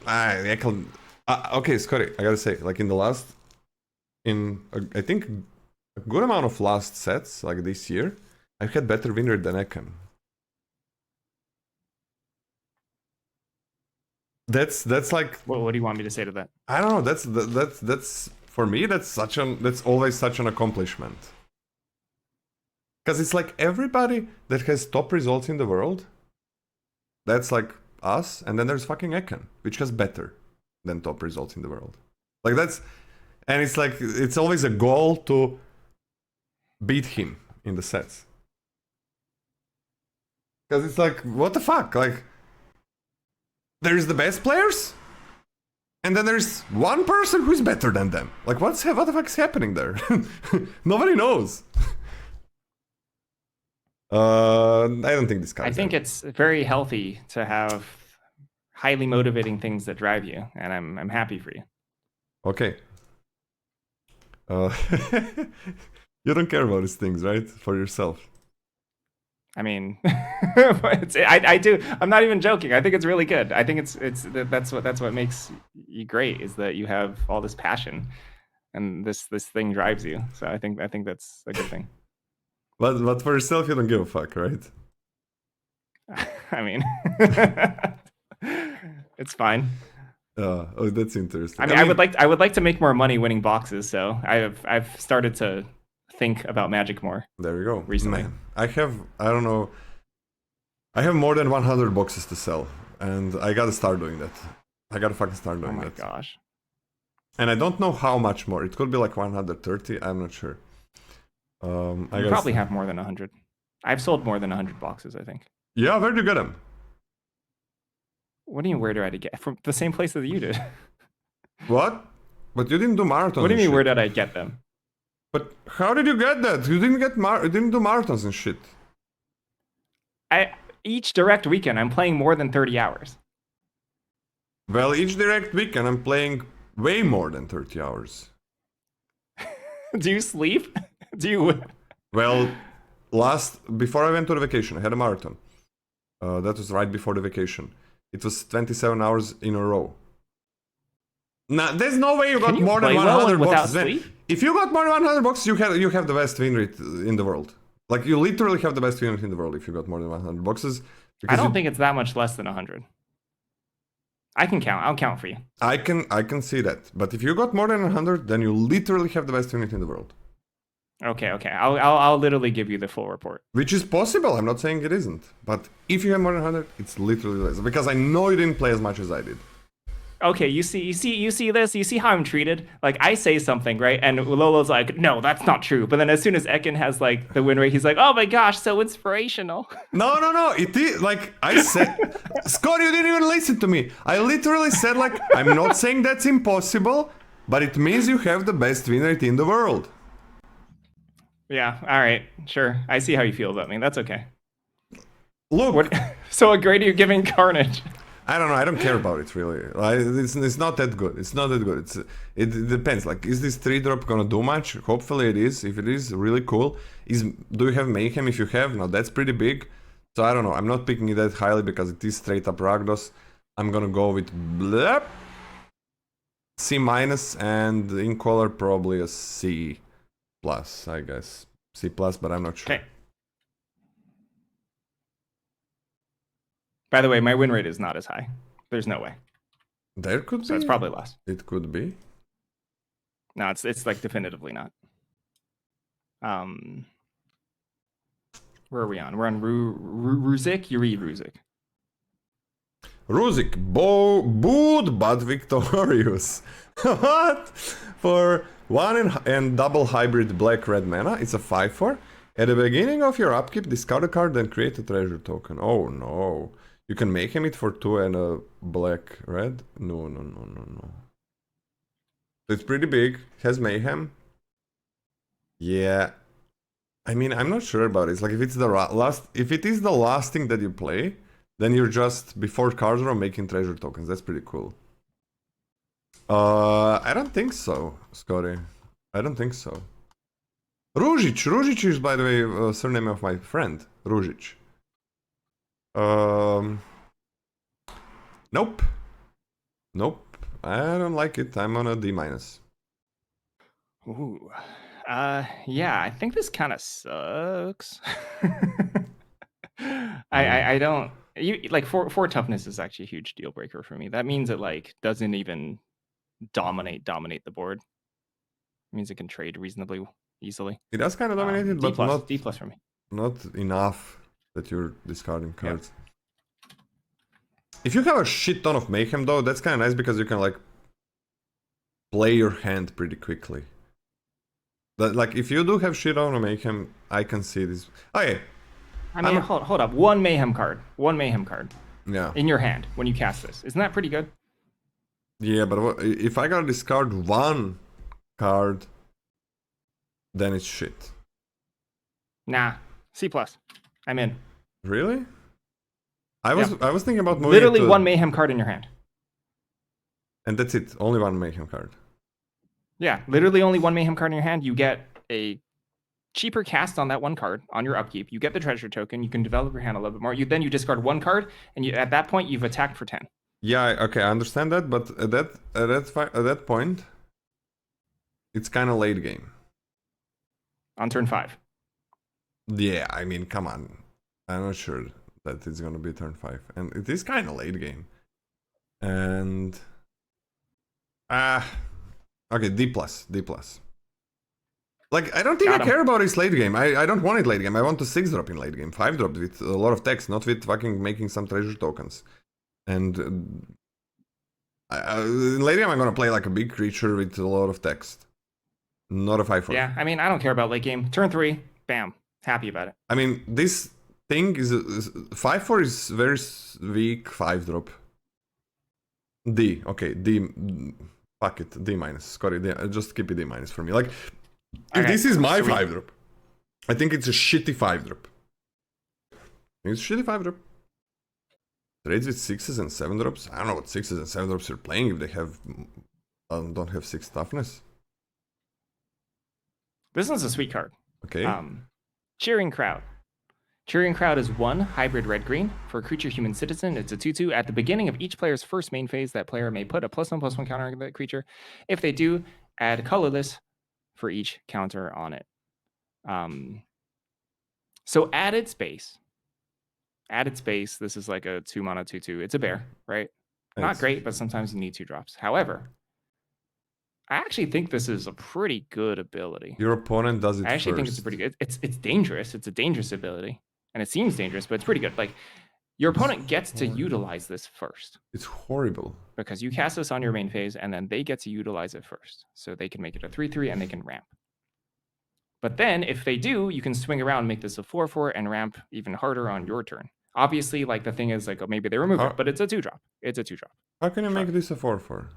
I can. Okay, Scotty, I gotta say, like I think a good amount of last sets, like this year, I've had better win rate than Eken. That's like. What do you want me to say to that? I don't know. That's for me. That's always such an accomplishment. Because it's like everybody that has top results in the world. That's like us, and then there's fucking Eken, which has better than top results in the world. Like that's, and it's like it's always a goal to beat him in the sets. Because it's like, what the fuck? Like, there's the best players, and then there's one person who's better than them. Like, what the fuck is happening there? Nobody knows. I don't think this guy. I think it's very healthy to have highly motivating things that drive you, and I'm happy for you. Okay. You don't care about these things, right? For yourself. I mean, I do. I'm not even joking. I think it's really good. I think that's what makes you great, is that you have all this passion, and this thing drives you. So I think that's a good thing. But for yourself, you don't give a fuck, right? I mean, it's fine. Oh, that's interesting. I mean, I would like to make more money winning boxes. So I've started to think about Magic more. There we go. Recently, man, I don't know. I have more than 100 boxes to sell, and I gotta start doing that. I gotta fucking start doing that. Oh my gosh. And I don't know how much more. It could be like 130. I'm not sure. You probably have more than 100. I've sold more than 100 boxes, I think. Yeah, where'd you get them? What do you mean, where did I get? From the same place that you did. What? But you didn't do marathons. What do you mean, where did I get them? But how did you get that? You didn't do marathons and shit. Each direct weekend, I'm playing more than 30 hours. Well, each direct weekend, I'm playing way more than 30 hours. Do you sleep? Do you? Well, before I went to the vacation, I had a marathon. That was right before the vacation. It was 27 hours in a row. Nah, there's no way you got more than 100 boxes. Sleep? If you got more than 100 boxes, you have the best win rate in the world. Like, you literally have the best win rate in the world if you got more than 100 boxes. I don't think it's that much less than 100. I can count. I'll count for you. I can see that. But if you got more than 100, then you literally have the best unit in the world. Okay. I'll literally give you the full report. Which is possible. I'm not saying it isn't. But if you have more than 100, it's literally less. Because I know you didn't play as much as I did. Okay, you see this? You see how I'm treated? Like, I say something, right? And Lolo's like, no, that's not true. But then as soon as Ekin has, like, the win rate, he's like, oh my gosh, so inspirational. No. It is, like, I said... Scott, you didn't even listen to me. I literally said, like, I'm not saying that's impossible, but it means you have the best win rate in the world. Yeah, all right, sure. I see how you feel about me. That's okay. Look... So what grade are you giving Carnage? I don't know. I don't care about it really. Like, it's not that good. It's not that good. It depends. Like, is this 3-drop gonna do much? Hopefully it is. If it is, really cool. Do you have Mayhem? If you have, now that's pretty big. So I don't know. I'm not picking it that highly because it is straight up Rakdos. I'm gonna go with bleh, C minus, and in color probably a C plus. I guess C plus, but I'm not sure. Okay. By the way, my win rate is not as high. There's no way. There could be. So it's probably less. It could be. No, it's like definitively not. Where are we on? We're on Ruzik. You read Ruzik. Ruzik, booed but victorious. What? For 1 and double hybrid black-red mana, it's a 5/4. At the beginning of your upkeep, discard a card, then create a treasure token. Oh no. You can make him it for 2 and a black-red? No. It's pretty big. Has mayhem. Yeah. I mean, I'm not sure about it. It's like if it is the last thing that you play, then you're just before card draw making treasure tokens. That's pretty cool. I don't think so, Scotty. I don't think so. Ružić is, by the way, surname of my friend, Ružić. Nope. I don't like it. I'm on a D minus. Ooh. Yeah, I think this kind of sucks. I don't. Like 4 toughness is actually a huge deal breaker for me. That means it like doesn't even dominate the board. It means it can trade reasonably easily. It does kind of dominate it, but not D plus for me. Not enough that you're discarding cards. Yep. If you have a shit ton of mayhem though, that's kind of nice because you can like play your hand pretty quickly. But like if you do have shit ton of mayhem, I can see this. Okay. I mean, hold up. One mayhem card. Yeah. In your hand when you cast this. Isn't that pretty good? Yeah, but if I gotta discard 1 card, then it's shit. Nah. C plus. I'm in. Really? I was thinking about moving literally 1 mayhem card in your hand. And that's it. Only 1 mayhem card. Yeah, literally only 1 mayhem card in your hand. You get a cheaper cast on that 1 card on your upkeep. You get the treasure token. You can develop your hand a little bit more. Then you discard 1 card, and at that point you've attacked for 10. Yeah, okay, I understand that, but at that point, it's kind of late game. On turn 5. Yeah, I mean, come on. I'm not sure that it's gonna be turn 5, and it is kind of late game. And okay, D plus. Like, I don't think I care about his late game. I don't want it late game. I want to 6-drop in late game. 5-drop with a lot of text, not with fucking making some treasure tokens. And in late game, I'm gonna play like a big creature with a lot of text. Not a 5/4. Yeah, I mean, I don't care about late game. Turn 3, bam. Happy about it. I mean, this thing is 5/4 is very weak 5-drop. D, okay, D. Fuck it, D minus. Scotty, just keep it D minus for me. Like, if this is my 5-drop, I think it's a shitty 5-drop. It's a shitty 5-drop. Trades with 6s and 7-drops. I don't know what 6s and 7-drops you're playing if they have don't have 6 toughness. This one's a sweet card. Okay. Cheering Crowd. Cheering Crowd is 1 hybrid red-green. For a creature human citizen, it's a 2/2. At the beginning of each player's first main phase, that player may put a +1/+1 counter on that creature. If they do, add colorless for each counter on it. So added space. This is like a 2-mana 2/2. It's a bear, right? Not It's- great, but sometimes you need 2 drops. However, I actually think this is a pretty good ability. Your opponent does it I actually first. think it's a pretty good. It's dangerous. It's a dangerous ability, and it seems dangerous, but it's pretty good. Like your opponent gets to horrible. utilize this first It's horrible. because you cast this on your main phase, and then they get to utilize it first, so they can make it a 3/3 and they can ramp. But then if they do, you can swing around, make this a 4/4, and ramp even harder on your turn. Obviously, like the thing is like, oh, maybe they remove it, but it's a 2-drop. It's a 2-drop. How can you Sure. make this a 4/4?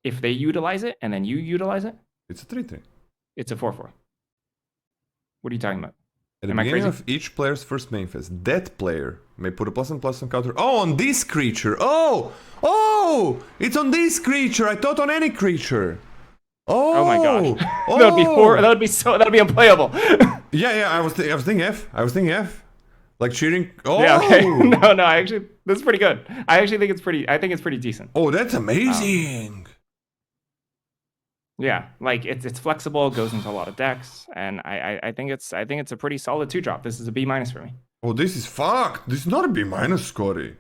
If they utilize it and then you utilize it, It's a 3/3. it's a 4/4. What are you talking about? At the Am I beginning crazy? of each player's first main phase, that player may put a +1/+1 counter. Oh, on this creature. Oh, it's on this creature. I thought on any creature. Oh my gosh. Oh, That would be horrible. That would be unplayable. Yeah. I was thinking F. Like cheering. Oh, Yeah, okay. No, that's pretty good. I think it's pretty decent. Oh, that's amazing. Yeah, like it's flexible, goes into a lot of decks, and I think it's a pretty solid 2-drop. This is a B- for me. Oh, this is fucked. This is not a B-, Scotty.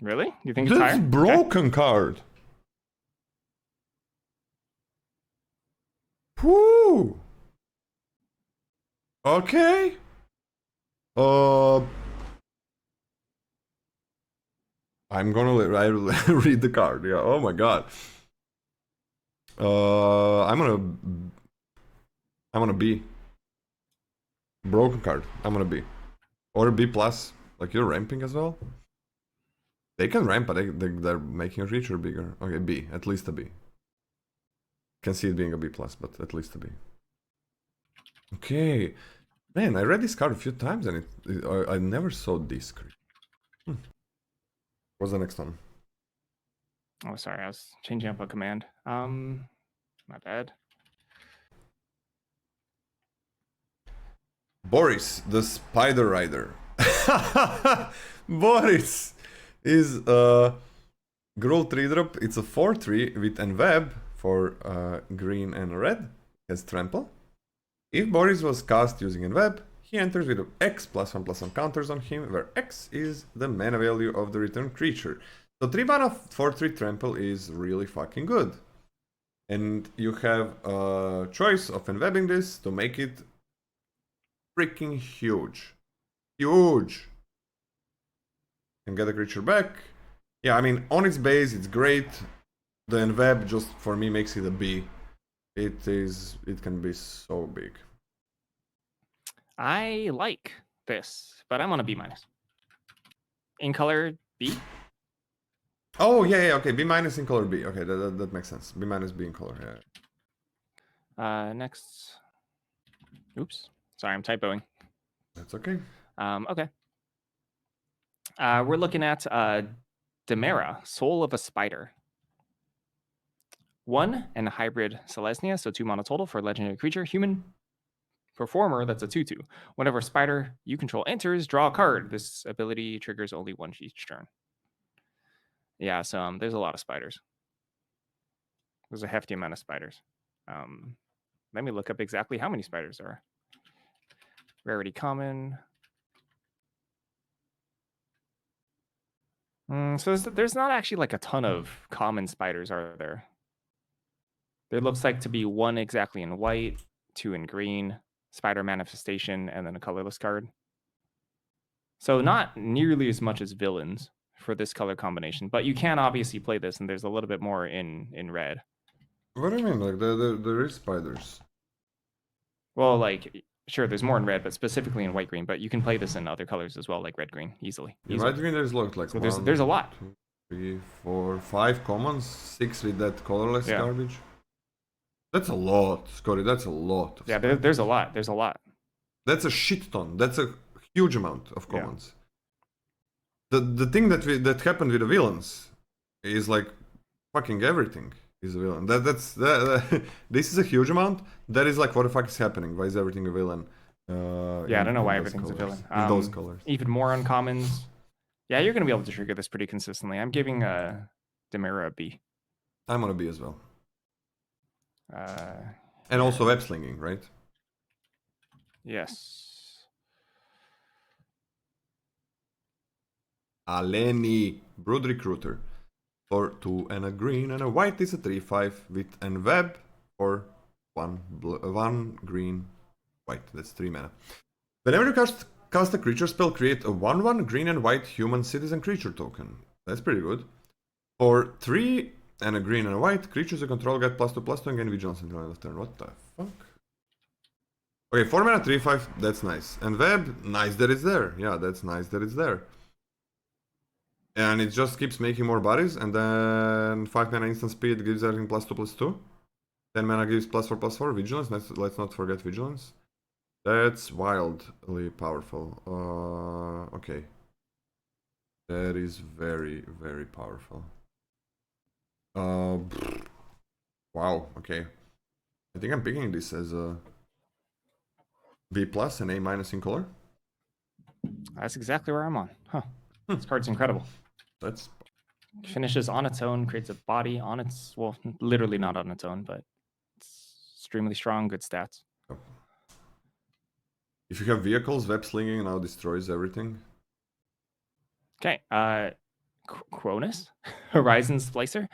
Really? You think it's That's higher? broken card. Whoo. Okay. I'm gonna read the card. Yeah. Oh my god. I'm gonna B. Broken card. I'm gonna B. Or B plus. Like you're ramping as well. They can ramp, but they're making a creature bigger. Okay, B. At least a B. Can see it being a B plus, but at least a B. Okay. Man, I read this card a few times and I never saw this creature. What's the next one? Oh, sorry, I was changing up a command. My bad. Boris, the Spider Rider. Boris is a Gruul 3-drop. It's a 4/3 with Enweb for green and red. Has trample. If Boris was cast using Enweb, he enters with X +1/+1 counters on him, where X is the mana value of the returned creature. So 3 mana 4/3 trample is really fucking good. And you have a choice of enwebbing this to make it freaking huge. Huge! And get the creature back. Yeah, I mean, on its base, it's great. The enweb just, for me, makes it a B. It can be so big. I like this, but I'm on a B-. In color, B? Oh, yeah, okay. B- in color B. Okay, that makes sense. B- B in color, yeah. Next. Oops. Sorry, I'm typoing. That's okay. Okay. We're looking at Demera, Soul of a Spider. 1 and a hybrid Selesnya, so 2 mana total for a legendary creature. Human performer, that's a 2/2. Whenever a spider you control enters, draw a card. This ability triggers only once each turn. Yeah, so there's a lot of spiders. There's a hefty amount of spiders. Let me look up exactly how many spiders there are. Rarity common. So there's not actually like a ton of common spiders, are there? There looks like to be 1 exactly in white, 2 in green, spider manifestation, and then a colorless card. So not nearly as much as villains for this color combination, but you can obviously play this, and there's a little bit more in red. What do you mean? Like, there is spiders. Well, like, sure, there's more in red, but specifically in white-green, but you can play this in other colors as well, like red-green, easily. In white-green, there's like So one, there's a lot. 2, 3, 4, 5 commons, 6 with that colorless Yeah. garbage. That's a lot, Scotty. That's a lot. Yeah, there's a lot. There's a lot. That's a shit ton. That's a huge amount of Yeah. commons. The thing that happened with the villains is like fucking everything is a villain. This is a huge amount. That is like, what the fuck is happening? Why is everything a villain? Yeah, I don't know why those everything's a colors. villain. In those colors. Even more uncommons. Yeah, you're going to be able to trigger this pretty consistently. I'm giving Demera a B. I'm gonna be as well. Uh, And also web slinging, right? yes. Aleni, Brood Recruiter. For 2 and a green and a white is a 3/5 with an web for 1 green white. That's 3 mana. Whenever you cast a creature spell, create a 1/1 green and white human citizen creature token. That's pretty good. For 3 and a green and a white, creatures you control get +2/+2 and gain vigilance until end of turn. What the fuck? Okay, 4 mana 3/5, that's nice. And web, nice that it's there. Yeah, that's nice that it's there. And it just keeps making more bodies, and then 5 mana instant speed gives everything +2/+2. 10 mana gives +4/+4, vigilance, let's not forget vigilance. That's wildly powerful. Okay. That is very, very powerful. Wow, okay. I think I'm picking this as a B+ and A- in color. That's exactly where I'm on. Huh. This card's incredible. That's Finishes on its own, creates a body on its, well, literally not on its own, but it's extremely strong, good stats. if you have vehicles, web slinging now destroys everything. Okay, Cronus, Horizon Splicer.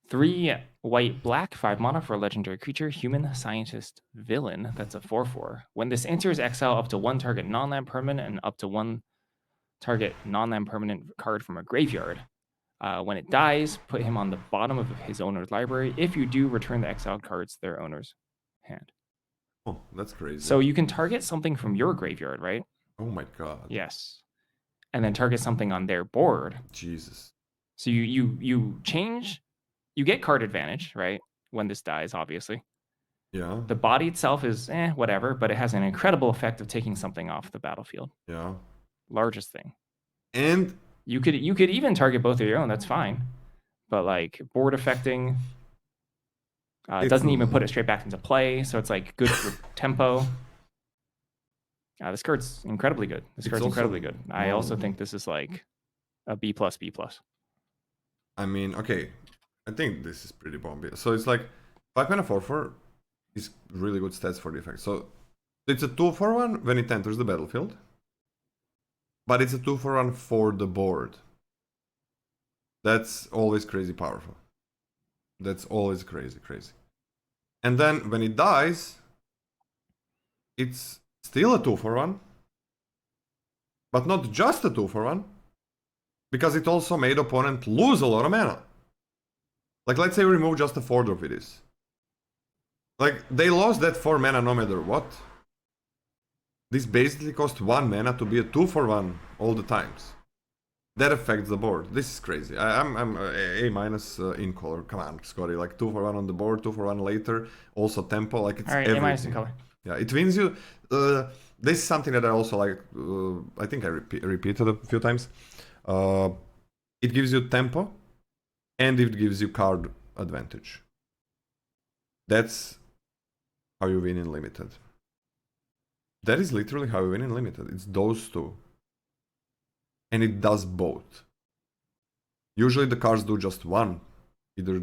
3 white, black, 5 mana for a legendary creature, human, scientist, villain. That's a 4/4. When this enters exile, up to 1 target non-land permanent and up to 1 target non-land permanent card from a graveyard. When it dies, put him on the bottom of his owner's library. If you do, return the exiled cards to their owner's hand. Oh, that's crazy. So you can target something from your graveyard, right? Oh my god. Yes. And then target something on their board. Jesus. So you change, you get card advantage, right? When this dies, obviously. Yeah. The body itself is whatever, but it has an incredible effect of taking something off the battlefield. Yeah. Largest thing. And you could even target both of your own, that's fine. But like board affecting, it doesn't even put it straight back into play, so it's like good for tempo. This card's incredibly good. I also think this is like a B+, B+. I mean, okay, I think this is pretty bomby. So it's like 5 mana 4/4 is really good stats for the effect. So it's a 2/1 when it enters the battlefield, but it's a 2/1 for the board. That's always crazy powerful. That's always crazy. And then when it dies, it's still a 2/1, but not just a 2/1, because it also made opponent lose a lot of mana. Like, let's say we remove just a 4-drop with this. Like, they lost that 4 mana no matter what. This basically cost 1 mana to be a 2/1 all the times. That affects the board. This is crazy. I'm A- in color. Come on, Scotty. Like 2/1 on the board, 2/1 later. Also tempo. Like it's everything. A- in color. Yeah, it wins you. This is something that I also like. I think I repeated a few times. It gives you tempo, and it gives you card advantage. That's how you win in limited. That is literally how you win in limited. It's those two. And it does both. Usually the cards do just one. Either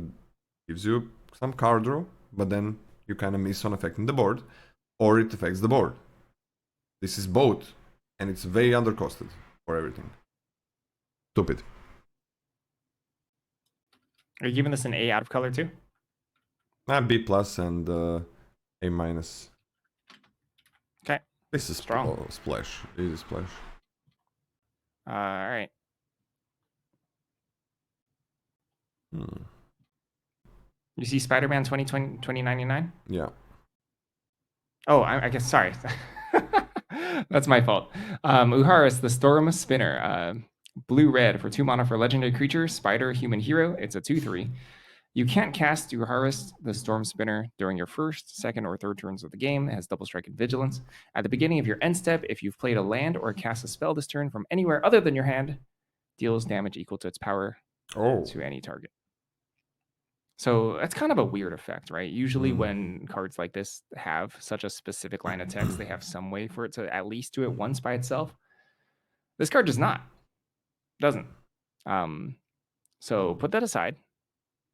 gives you some card draw, but then you kind of miss on affecting the board, or it affects the board. This is both, and it's way undercosted for everything. Stupid. Are you giving this an A out of color too? B+ and A-. Okay. This is strong. Splash. Easy splash. All right. You see Spider-Man 2099? Yeah. Oh, I guess, sorry. That's my fault. Uharis, the Storm Spinner. Blue-red for 2 mana for legendary creature, Spider, Human Hero. It's a 2/3. You can't cast Uharis, the Storm Spinner, during your first, second, or third turns of the game. It has double strike and vigilance. At the beginning of your end step, if you've played a land or cast a spell this turn from anywhere other than your hand, deals damage equal to its power to any target. So that's kind of a weird effect, right? Usually when cards like this have such a specific line of text, they have some way for it to at least do it once by itself. This card does not. Doesn't. So put that aside,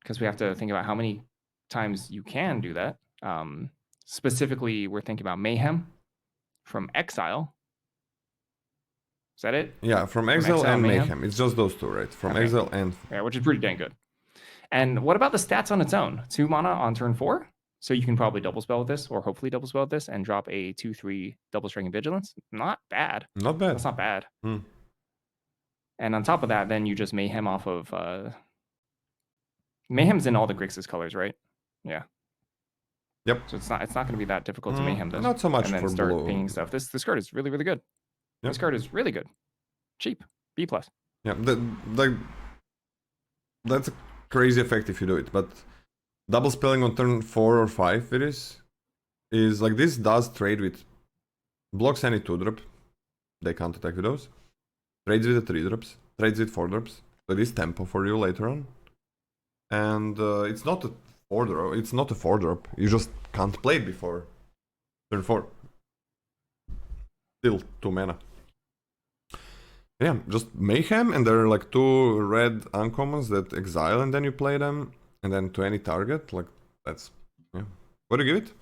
because we have to think about how many times you can do that. Specifically, we're thinking about Mayhem from Exile. Is that it? Yeah, from Exile and Mayhem. It's just those two, right? From Okay. Exile and... Yeah, which is pretty dang good. And what about the stats on its own? 2 mana on turn 4. So you can probably double spell with this, or hopefully double spell with this, and drop a 2/3 double striking vigilance. Not bad. Not bad. That's not bad. Hmm. And on top of that, then you just Mayhem off of Mayhem's in all the Grixis colors, right? Yeah. Yep. So it's not going to be that difficult to Mayhem this. Not so much and then for start blue. pinging stuff. This card is really, really good. Yep. This card is really good. Cheap. B+. Yeah, that's a crazy effect if you do it, but double spelling on turn 4 or 5 is like this does trade with blocks any 2-drop. They can't attack with those. Trades with the 3-drops. Trades with 4-drops. So it is tempo for you later on. And it's not a 4-drop. It's not a 4-drop. You just can't play it before turn 4. Still 2 mana. Yeah, just Mayhem, and there are like 2 red uncommons that exile, and then you play them, and then to any target, like, that's, yeah. What do you give it?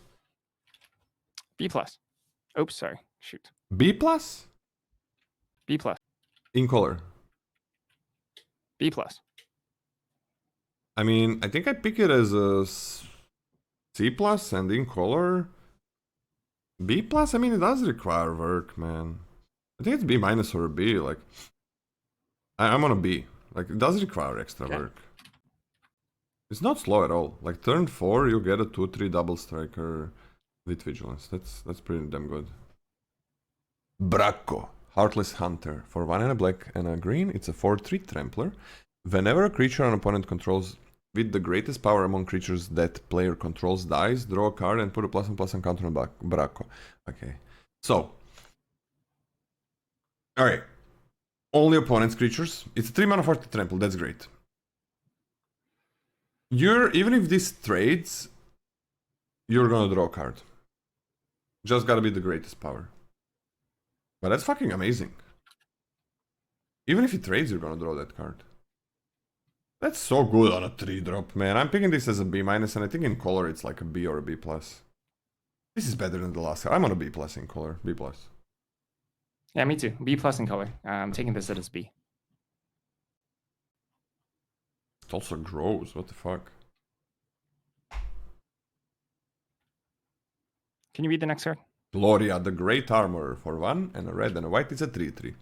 B+. Oops, sorry. Shoot. B+? B+. In color. B+. I mean, I think I pick it as a C+, and in color, B+? I mean, it does require work, man. I think it's B- or a B, like... I'm on a B. Like, it does require extra work. It's not slow at all. Like, turn 4, you get a 2/3 double striker with vigilance. That's pretty damn good. Bracco, Heartless Hunter. For 1 and a black and a green, it's a 4/3 trampler. Whenever a creature an opponent controls with the greatest power among creatures that player controls dies, draw a card and put a +1/+1 counter on Bracco. Okay. So... Alright. Only opponent's creatures. It's 3 mana 40 trample, that's great. Even if this trades, you're gonna draw a card. Just gotta be the greatest power. But that's fucking amazing. Even if he trades, you're gonna draw that card. That's so good on a 3-drop, man. I'm picking this as a B-, and I think in color it's like a B or a B+. This is better than the last card. I'm on a B+ in color. B+. Yeah, me too. B+ in color. I'm taking this as B. It also grows. What the fuck? Can you read the next card? Gloria, the Great Armor. For 1 and a red and a white, it's a 3/3.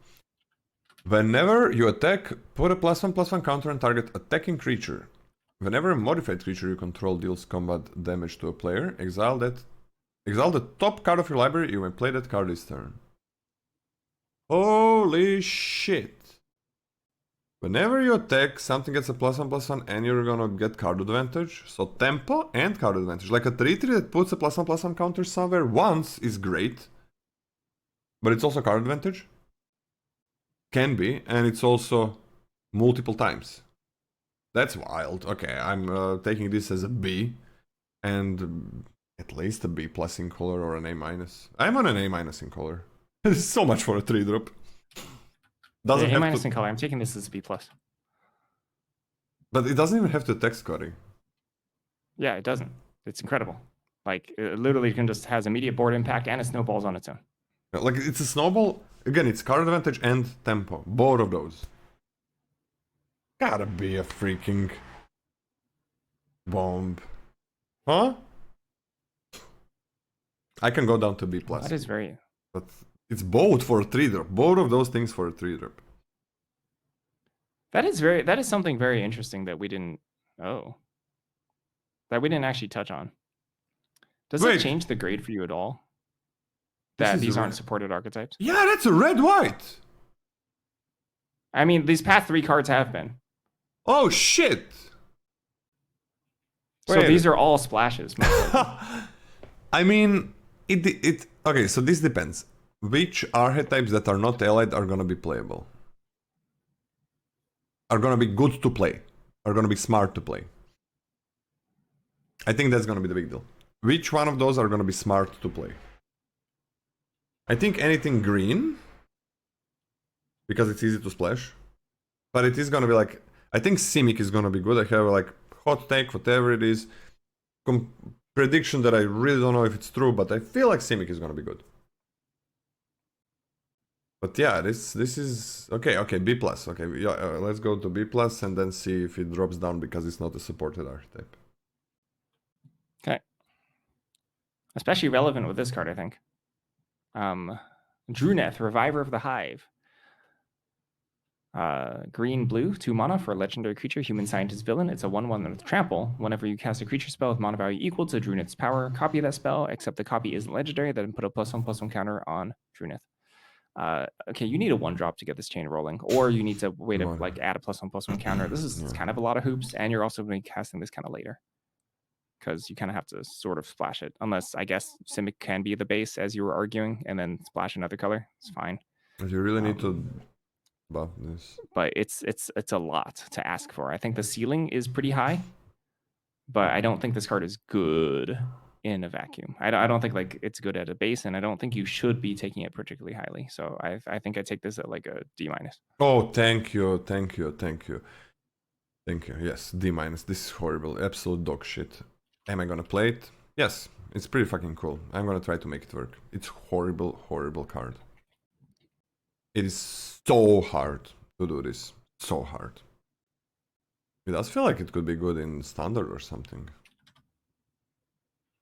Whenever you attack, put a +1/+1 counter on target attacking creature. Whenever a modified creature you control deals combat damage to a player, exile the top card of your library. You may play that card this turn. Holy shit. Whenever you attack, something gets a +1/+1 and you're gonna get card advantage. So tempo and card advantage. Like a 3/3 that puts a +1/+1 counter somewhere once is great. But it's also card advantage. Can be, and it's also multiple times. That's wild. Okay, I'm taking this as a B. And at least a B+ in color or an A-. I'm on an A- in color. This is so much for a 3-drop. Doesn't A- have to... in color. I'm taking this as a B+. But it doesn't even have to text coding. Yeah, it doesn't. It's incredible. Like, it literally can just has immediate board impact and it snowballs on its own. Like, it's a snowball. Again, it's card advantage and tempo. Both of those. Gotta be a freaking bomb. Huh? I can go down to B+. That is very... But it's both for a 3-drop. Both of those things for a 3-drop. That is something very interesting that we didn't... Oh. That we didn't actually touch on. Does that change the grade for you at all? That these aren't supported archetypes? Yeah, that's a red-white! I mean, these past 3 cards have been. Oh, shit! So these are all splashes. I mean, okay, so this depends. Which archetypes that are not allied are gonna be playable? Are gonna be good to play? Are gonna be smart to play? I think that's gonna be the big deal. Which one of those are gonna be smart to play? I think anything green, because it's easy to splash. But it is gonna be like, I think Simic is gonna be good. I have like hot take, whatever it is. Prediction that I really don't know if it's true, but I feel like Simic is gonna be good. But yeah, this is okay. Okay, B plus. Okay, yeah, let's go to B plus and then see if it drops down because it's not a supported archetype. Okay. Especially relevant with this card, I think. Druneth, Reviver of the Hive. Green blue, 2 mana for a legendary creature, human scientist villain. It's a 1/1 with trample. Whenever you cast a creature spell with mana value equal to Druneth's power, copy that spell, except the copy isn't legendary, then put a +1/+1 counter on Druneth. Okay, you need a 1-drop to get this chain rolling, or you need to wait to like add a +1/+1 counter. This is kind of a lot of hoops, and you're also going to be casting this kind of later because you kind of have to sort of splash it. Unless I guess Simic can be the base as you were arguing, and then splash another color. It's fine. But you really need to buff this. But it's a lot to ask for. I think the ceiling is pretty high, but I don't think this card is good in a vacuum. I don't think like it's good at a base, and I don't think you should be taking it particularly highly. So I think I take this at like a D-. Oh, thank you, thank you, thank you. Thank you. Yes, D-. This is horrible. Absolute dog shit. Am I gonna play it? Yes, it's pretty fucking cool. I'm gonna try to make it work. It's horrible, horrible card. It is so hard to do this. So hard. It does feel like it could be good in standard or something.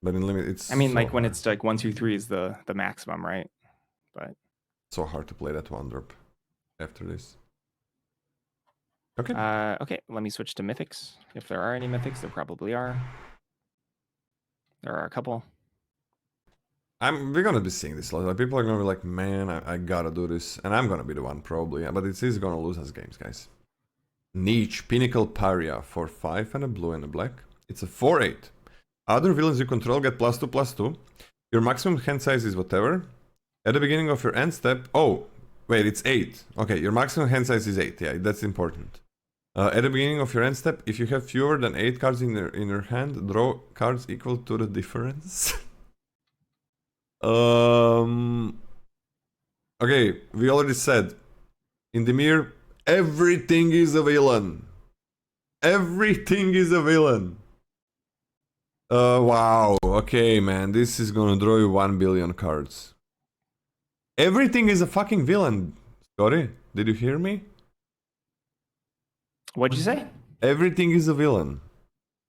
But in limit, it's I mean, so like when hard. it's like 1, 2, 3 is the maximum, right? But so hard to play that 1-drop after this. Okay. Okay, let me switch to mythics. If there are any mythics, there probably are. There are a couple. We're gonna be seeing this a lot. Like, people are gonna be like, man, I gotta do this. And I'm gonna be the one probably. But it is gonna lose us games, guys. Niche, Pinnacle Paria for 5 and a blue and a black. It's a 4/8. Other villains you control get +2/+2. Your maximum hand size is whatever. At the beginning of your end step... Oh, wait, it's 8. Okay, your maximum hand size is 8. Yeah, that's important. At the beginning of your end step, if you have fewer than 8 cards in your hand, draw cards equal to the difference. Okay, we already said, in the mirror, everything is a villain. Everything is a villain. Wow. Okay, man, this is gonna draw you 1 billion cards. Everything is a fucking villain. Scotty, did you hear me? What'd you say? Everything is a villain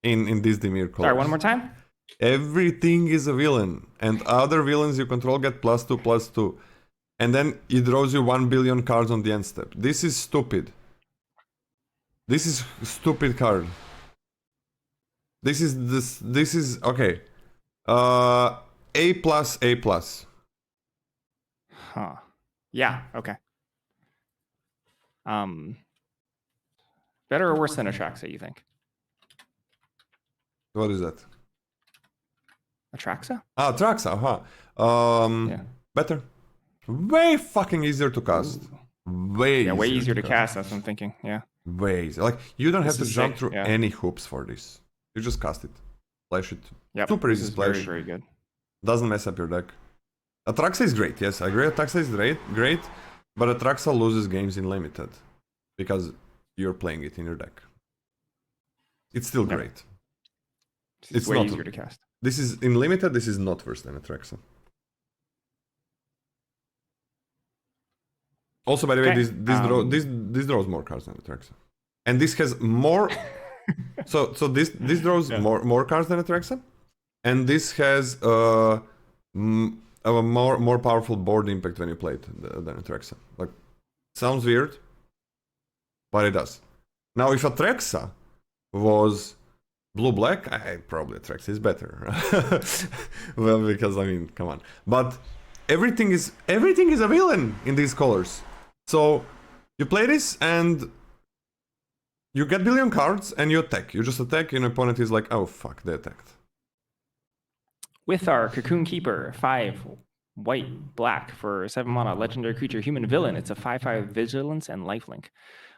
in this Dimir colors. Sorry, one more time? Everything is a villain, and other villains you control get +2/+2. And then it draws you 1 billion cards on the end step. This is stupid. This is stupid card. This is okay. A plus, A plus. Huh. Yeah, okay. Better or worse than Atraxa, you think? What is that? Atraxa? Ah, Traxa, Yeah. Better. Way fucking easier to cast. Way easier to cast, that's what I'm thinking, yeah. Way easier. Like, you don't have to jump through yeah. any hoops for this. You just cast it. Splash it. Yep. Super easy splash. Very, very good. Doesn't mess up your deck. Atraxa is great, yes, I agree. Atraxa is great, but Atraxa loses games in limited because you're playing it in your deck. It's still great. It's way easier to cast. This is in limited. This is not worse than Atraxa. Also, by the way, this draws more cards than Atraxa, and this has more. so this draws more cards than Atraxa, and this has a more powerful board impact when you play it than Atraxa. Like, sounds weird, but it does. Now, if Atraxa was blue-black, probably Atraxa is better. Well, because I mean, come on. But everything is a villain in these colors. So you play this and you get billion cards and you attack. You just attack, and your opponent is like, oh fuck, they attacked. With our Cocoon Keeper, 5 white, black for 7 mana, legendary creature, human villain. It's a 5/5 vigilance and lifelink.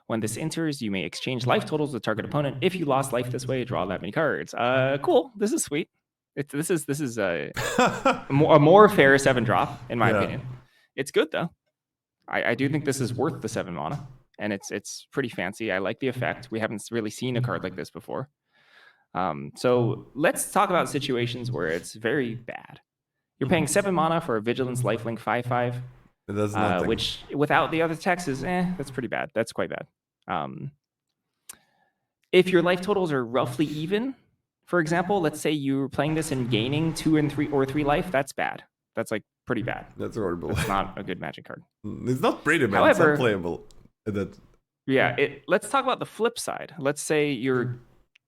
When this enters, you may exchange life totals with target opponent. If you lost life this way, draw that many cards. Cool. This is sweet. This is a more fair 7-drop, in my opinion. It's good though. I do think this is worth the 7 mana, and it's pretty fancy. I like the effect. We haven't really seen a card like this before. So let's talk about situations where it's very bad. You're paying 7 mana for a vigilance lifelink 5/5. It does nothing. which without the other techs is that's pretty bad. That's quite bad. If your life totals are roughly even, for example, let's say you're playing this and gaining 2 and 3 or 3 life, that's bad. That's like pretty bad. That's horrible. It's not a good Magic card. It's not pretty bad. However, it's unplayable. That yeah, let's talk about the flip side. Let's say you're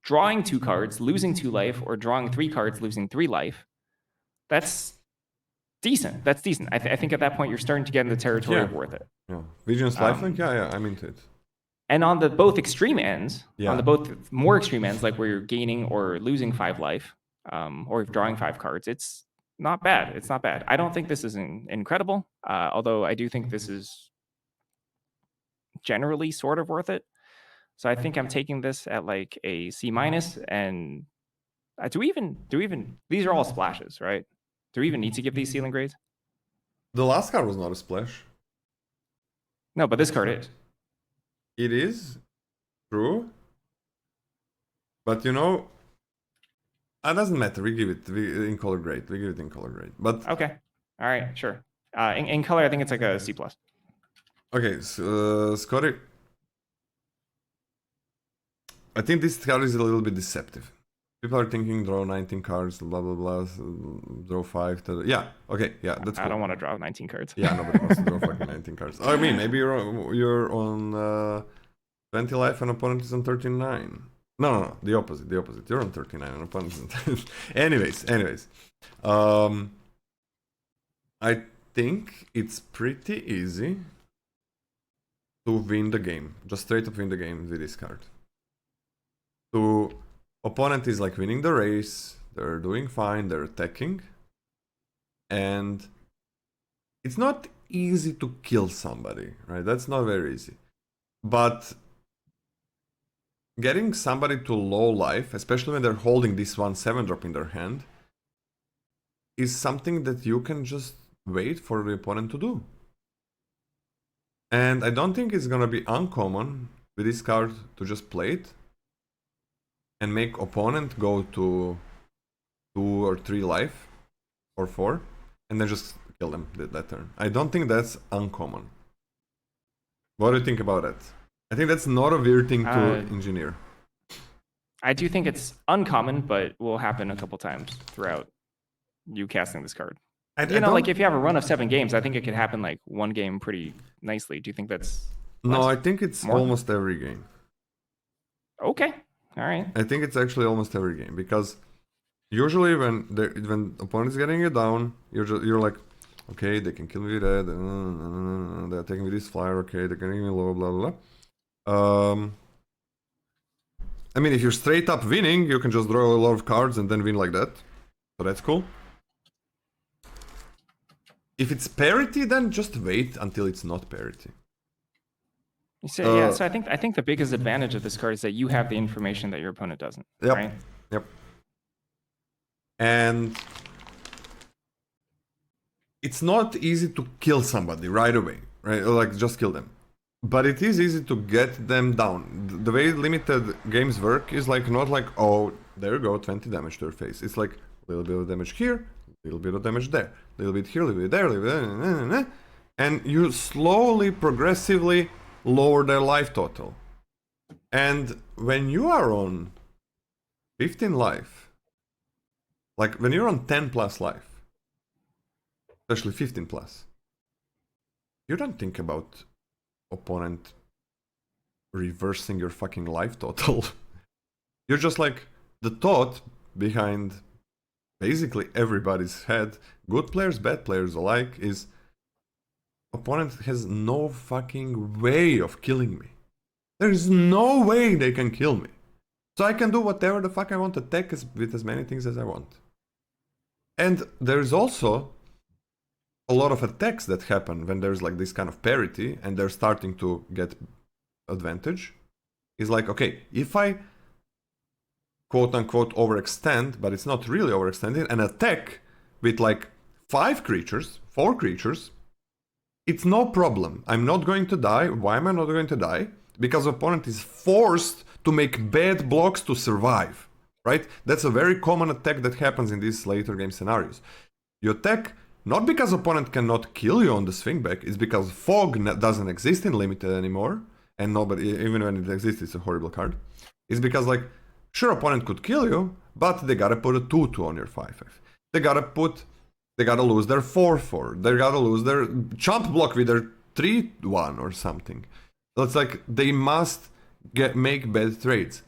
drawing 2 cards, losing 2 life, or drawing 3 cards, losing 3 life. That's decent. That's decent. I think at that point you're starting to get in the territory of worth it. Yeah, Vigilance Lifelink. Yeah, I'm into it. And on the both extreme ends, on the both more extreme ends, like where you're gaining or losing 5 life, or drawing 5 cards, it's not bad. It's not bad. I don't think this is incredible, although I do think this is generally sort of worth it. So I think I'm taking this at like a C-. And do we even these are all splashes, right? Do we even need to give these ceiling grades? The last card was not a splash. No, but this card is. It is true, but you know, it doesn't matter. We give it in color grade. We give it in color grade. But okay, all right, sure. In color, I think it's like a C+. Okay, so, Scotty, I think this card is a little bit deceptive. People are thinking draw 19 cards, blah blah blah, draw 5. Yeah, okay, yeah, that's cool. I don't want to draw 19 cards. Yeah, nobody wants to draw fucking 19 cards. I mean, maybe you're on 20 life and opponent is on 39. No, the opposite. You're on 39 and opponent is on 10. anyways, I think it's pretty easy to win the game, just straight up win the game with this card. Opponent is like winning the race, they're doing fine, they're attacking, and it's not easy to kill somebody, right? That's not very easy. But getting somebody to low life, especially when they're holding this 1/7 drop in their hand, is something that you can just wait for the opponent to do. And I don't think it's gonna be uncommon with this card to just play it and make opponent go to 2 or 3 life or 4 and then just kill them that turn. I don't think that's uncommon. What do you think about that? I think that's not a weird thing to engineer. I do think it's uncommon, but will happen a couple times throughout you casting this card. Like if you have a run of 7 games, I think it could happen like 1 game pretty nicely. Do you think that's No, I think it's almost every game. Okay. All right. I think it's actually almost every game because usually when opponent is getting you down, you're like, okay, they can kill me with that. They're taking me this flyer. Okay, they're getting me low. Blah blah blah. I mean, if you're straight up winning, you can just draw a lot of cards and then win like that. So that's cool. If it's parity, then just wait until it's not parity. So I think the biggest advantage of this card is that you have the information that your opponent doesn't. Yep. Right? Yep. And it's not easy to kill somebody right away, right? Or like just kill them. But it is easy to get them down. The way limited games work is like not like, oh, there you go, 20 damage to your face. It's like a little bit of damage here, a little bit of damage there, a little bit here, a little bit there, a little bit there, and you slowly, progressively lower their life total. And when you are on 15 life, like when you're on 10 plus life, especially 15 plus, you don't think about opponent reversing your fucking life total. You're just like, the thought behind basically everybody's head, good players, bad players alike, is opponent has no fucking way of killing me. There is no way they can kill me. So I can do whatever the fuck I want, attack with as many things as I want. And there's also a lot of attacks that happen when there's like this kind of parity and they're starting to get advantage. It's like, okay, if I quote unquote overextend, but it's not really overextending, and attack with like 5 creatures, 4 creatures, it's no problem. I'm not going to die. Why am I not going to die? Because opponent is forced to make bad blocks to survive, right? That's a very common attack that happens in these later game scenarios. You attack, Not because opponent cannot kill you on the swing back, it's because fog doesn't exist in limited anymore, and nobody, even when it exists, it's a horrible card. It's because like, sure, opponent could kill you, but they gotta put a 2/2 on your 5/5. They gotta lose their 4/4. They gotta lose their chump block with their 3/1 or something. So it's like they must make bad trades.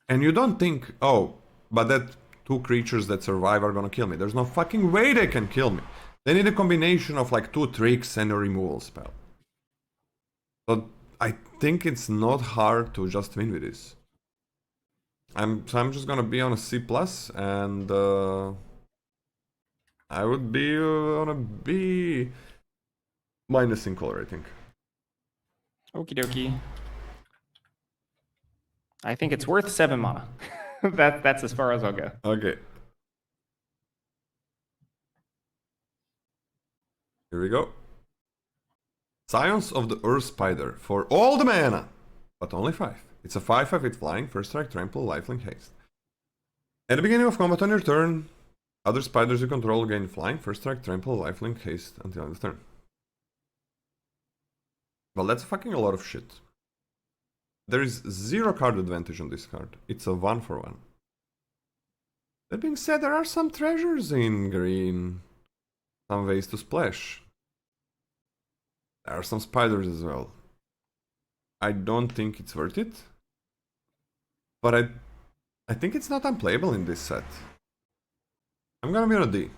And you don't think, oh, but that 2 creatures that survive are gonna kill me. There's no fucking way they can kill me. They need a combination of like 2 tricks and a removal spell. So I think it's not hard to just win with this. I'm just gonna be on a C+, and I would be on a B- in color, I think. Okie dokie. I think it's worth 7 mana. That's as far as I'll go. Okay. Here we go. Scions of the Earth Spider for all the mana, but only 5. It's a 5/5 with flying, first strike, trample, lifelink, haste. At the beginning of combat on your turn, other spiders you control gain flying, first strike, trample, lifelink, haste until end of turn. Well, that's fucking a lot of shit. There is 0 card advantage on this card. It's a 1/1. That being said, there are some treasures in green. Some ways to splash. There are some spiders as well. I don't think it's worth it. But I think it's not unplayable in this set. I'm gonna be on a D.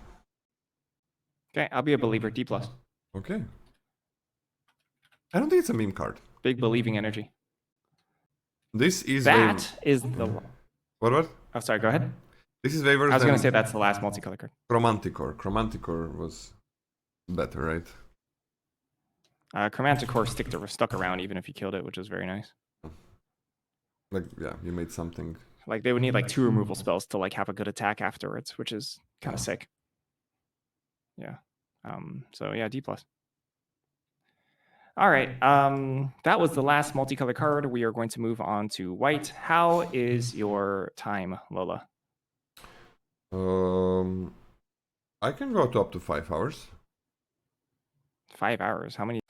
Okay, I'll be a believer. D+. Okay. I don't think it's a meme card. Big believing energy. This is That is the... What? Oh, sorry, go ahead. This is waivers. I was going to say that's the last multicolor card. Chromanticore. Chromanticore was better, right? Chromanticore stuck around even if you killed it, which was very nice. Like, yeah, you made something. Like, they would need like 2 removal spells to like have a good attack afterwards, which is kind of sick. Yeah. So yeah, D+. All right. That was the last multicolor card. We are going to move on to white. How is your time, Lola? I can go to up to 5 hours. 5 hours. How many?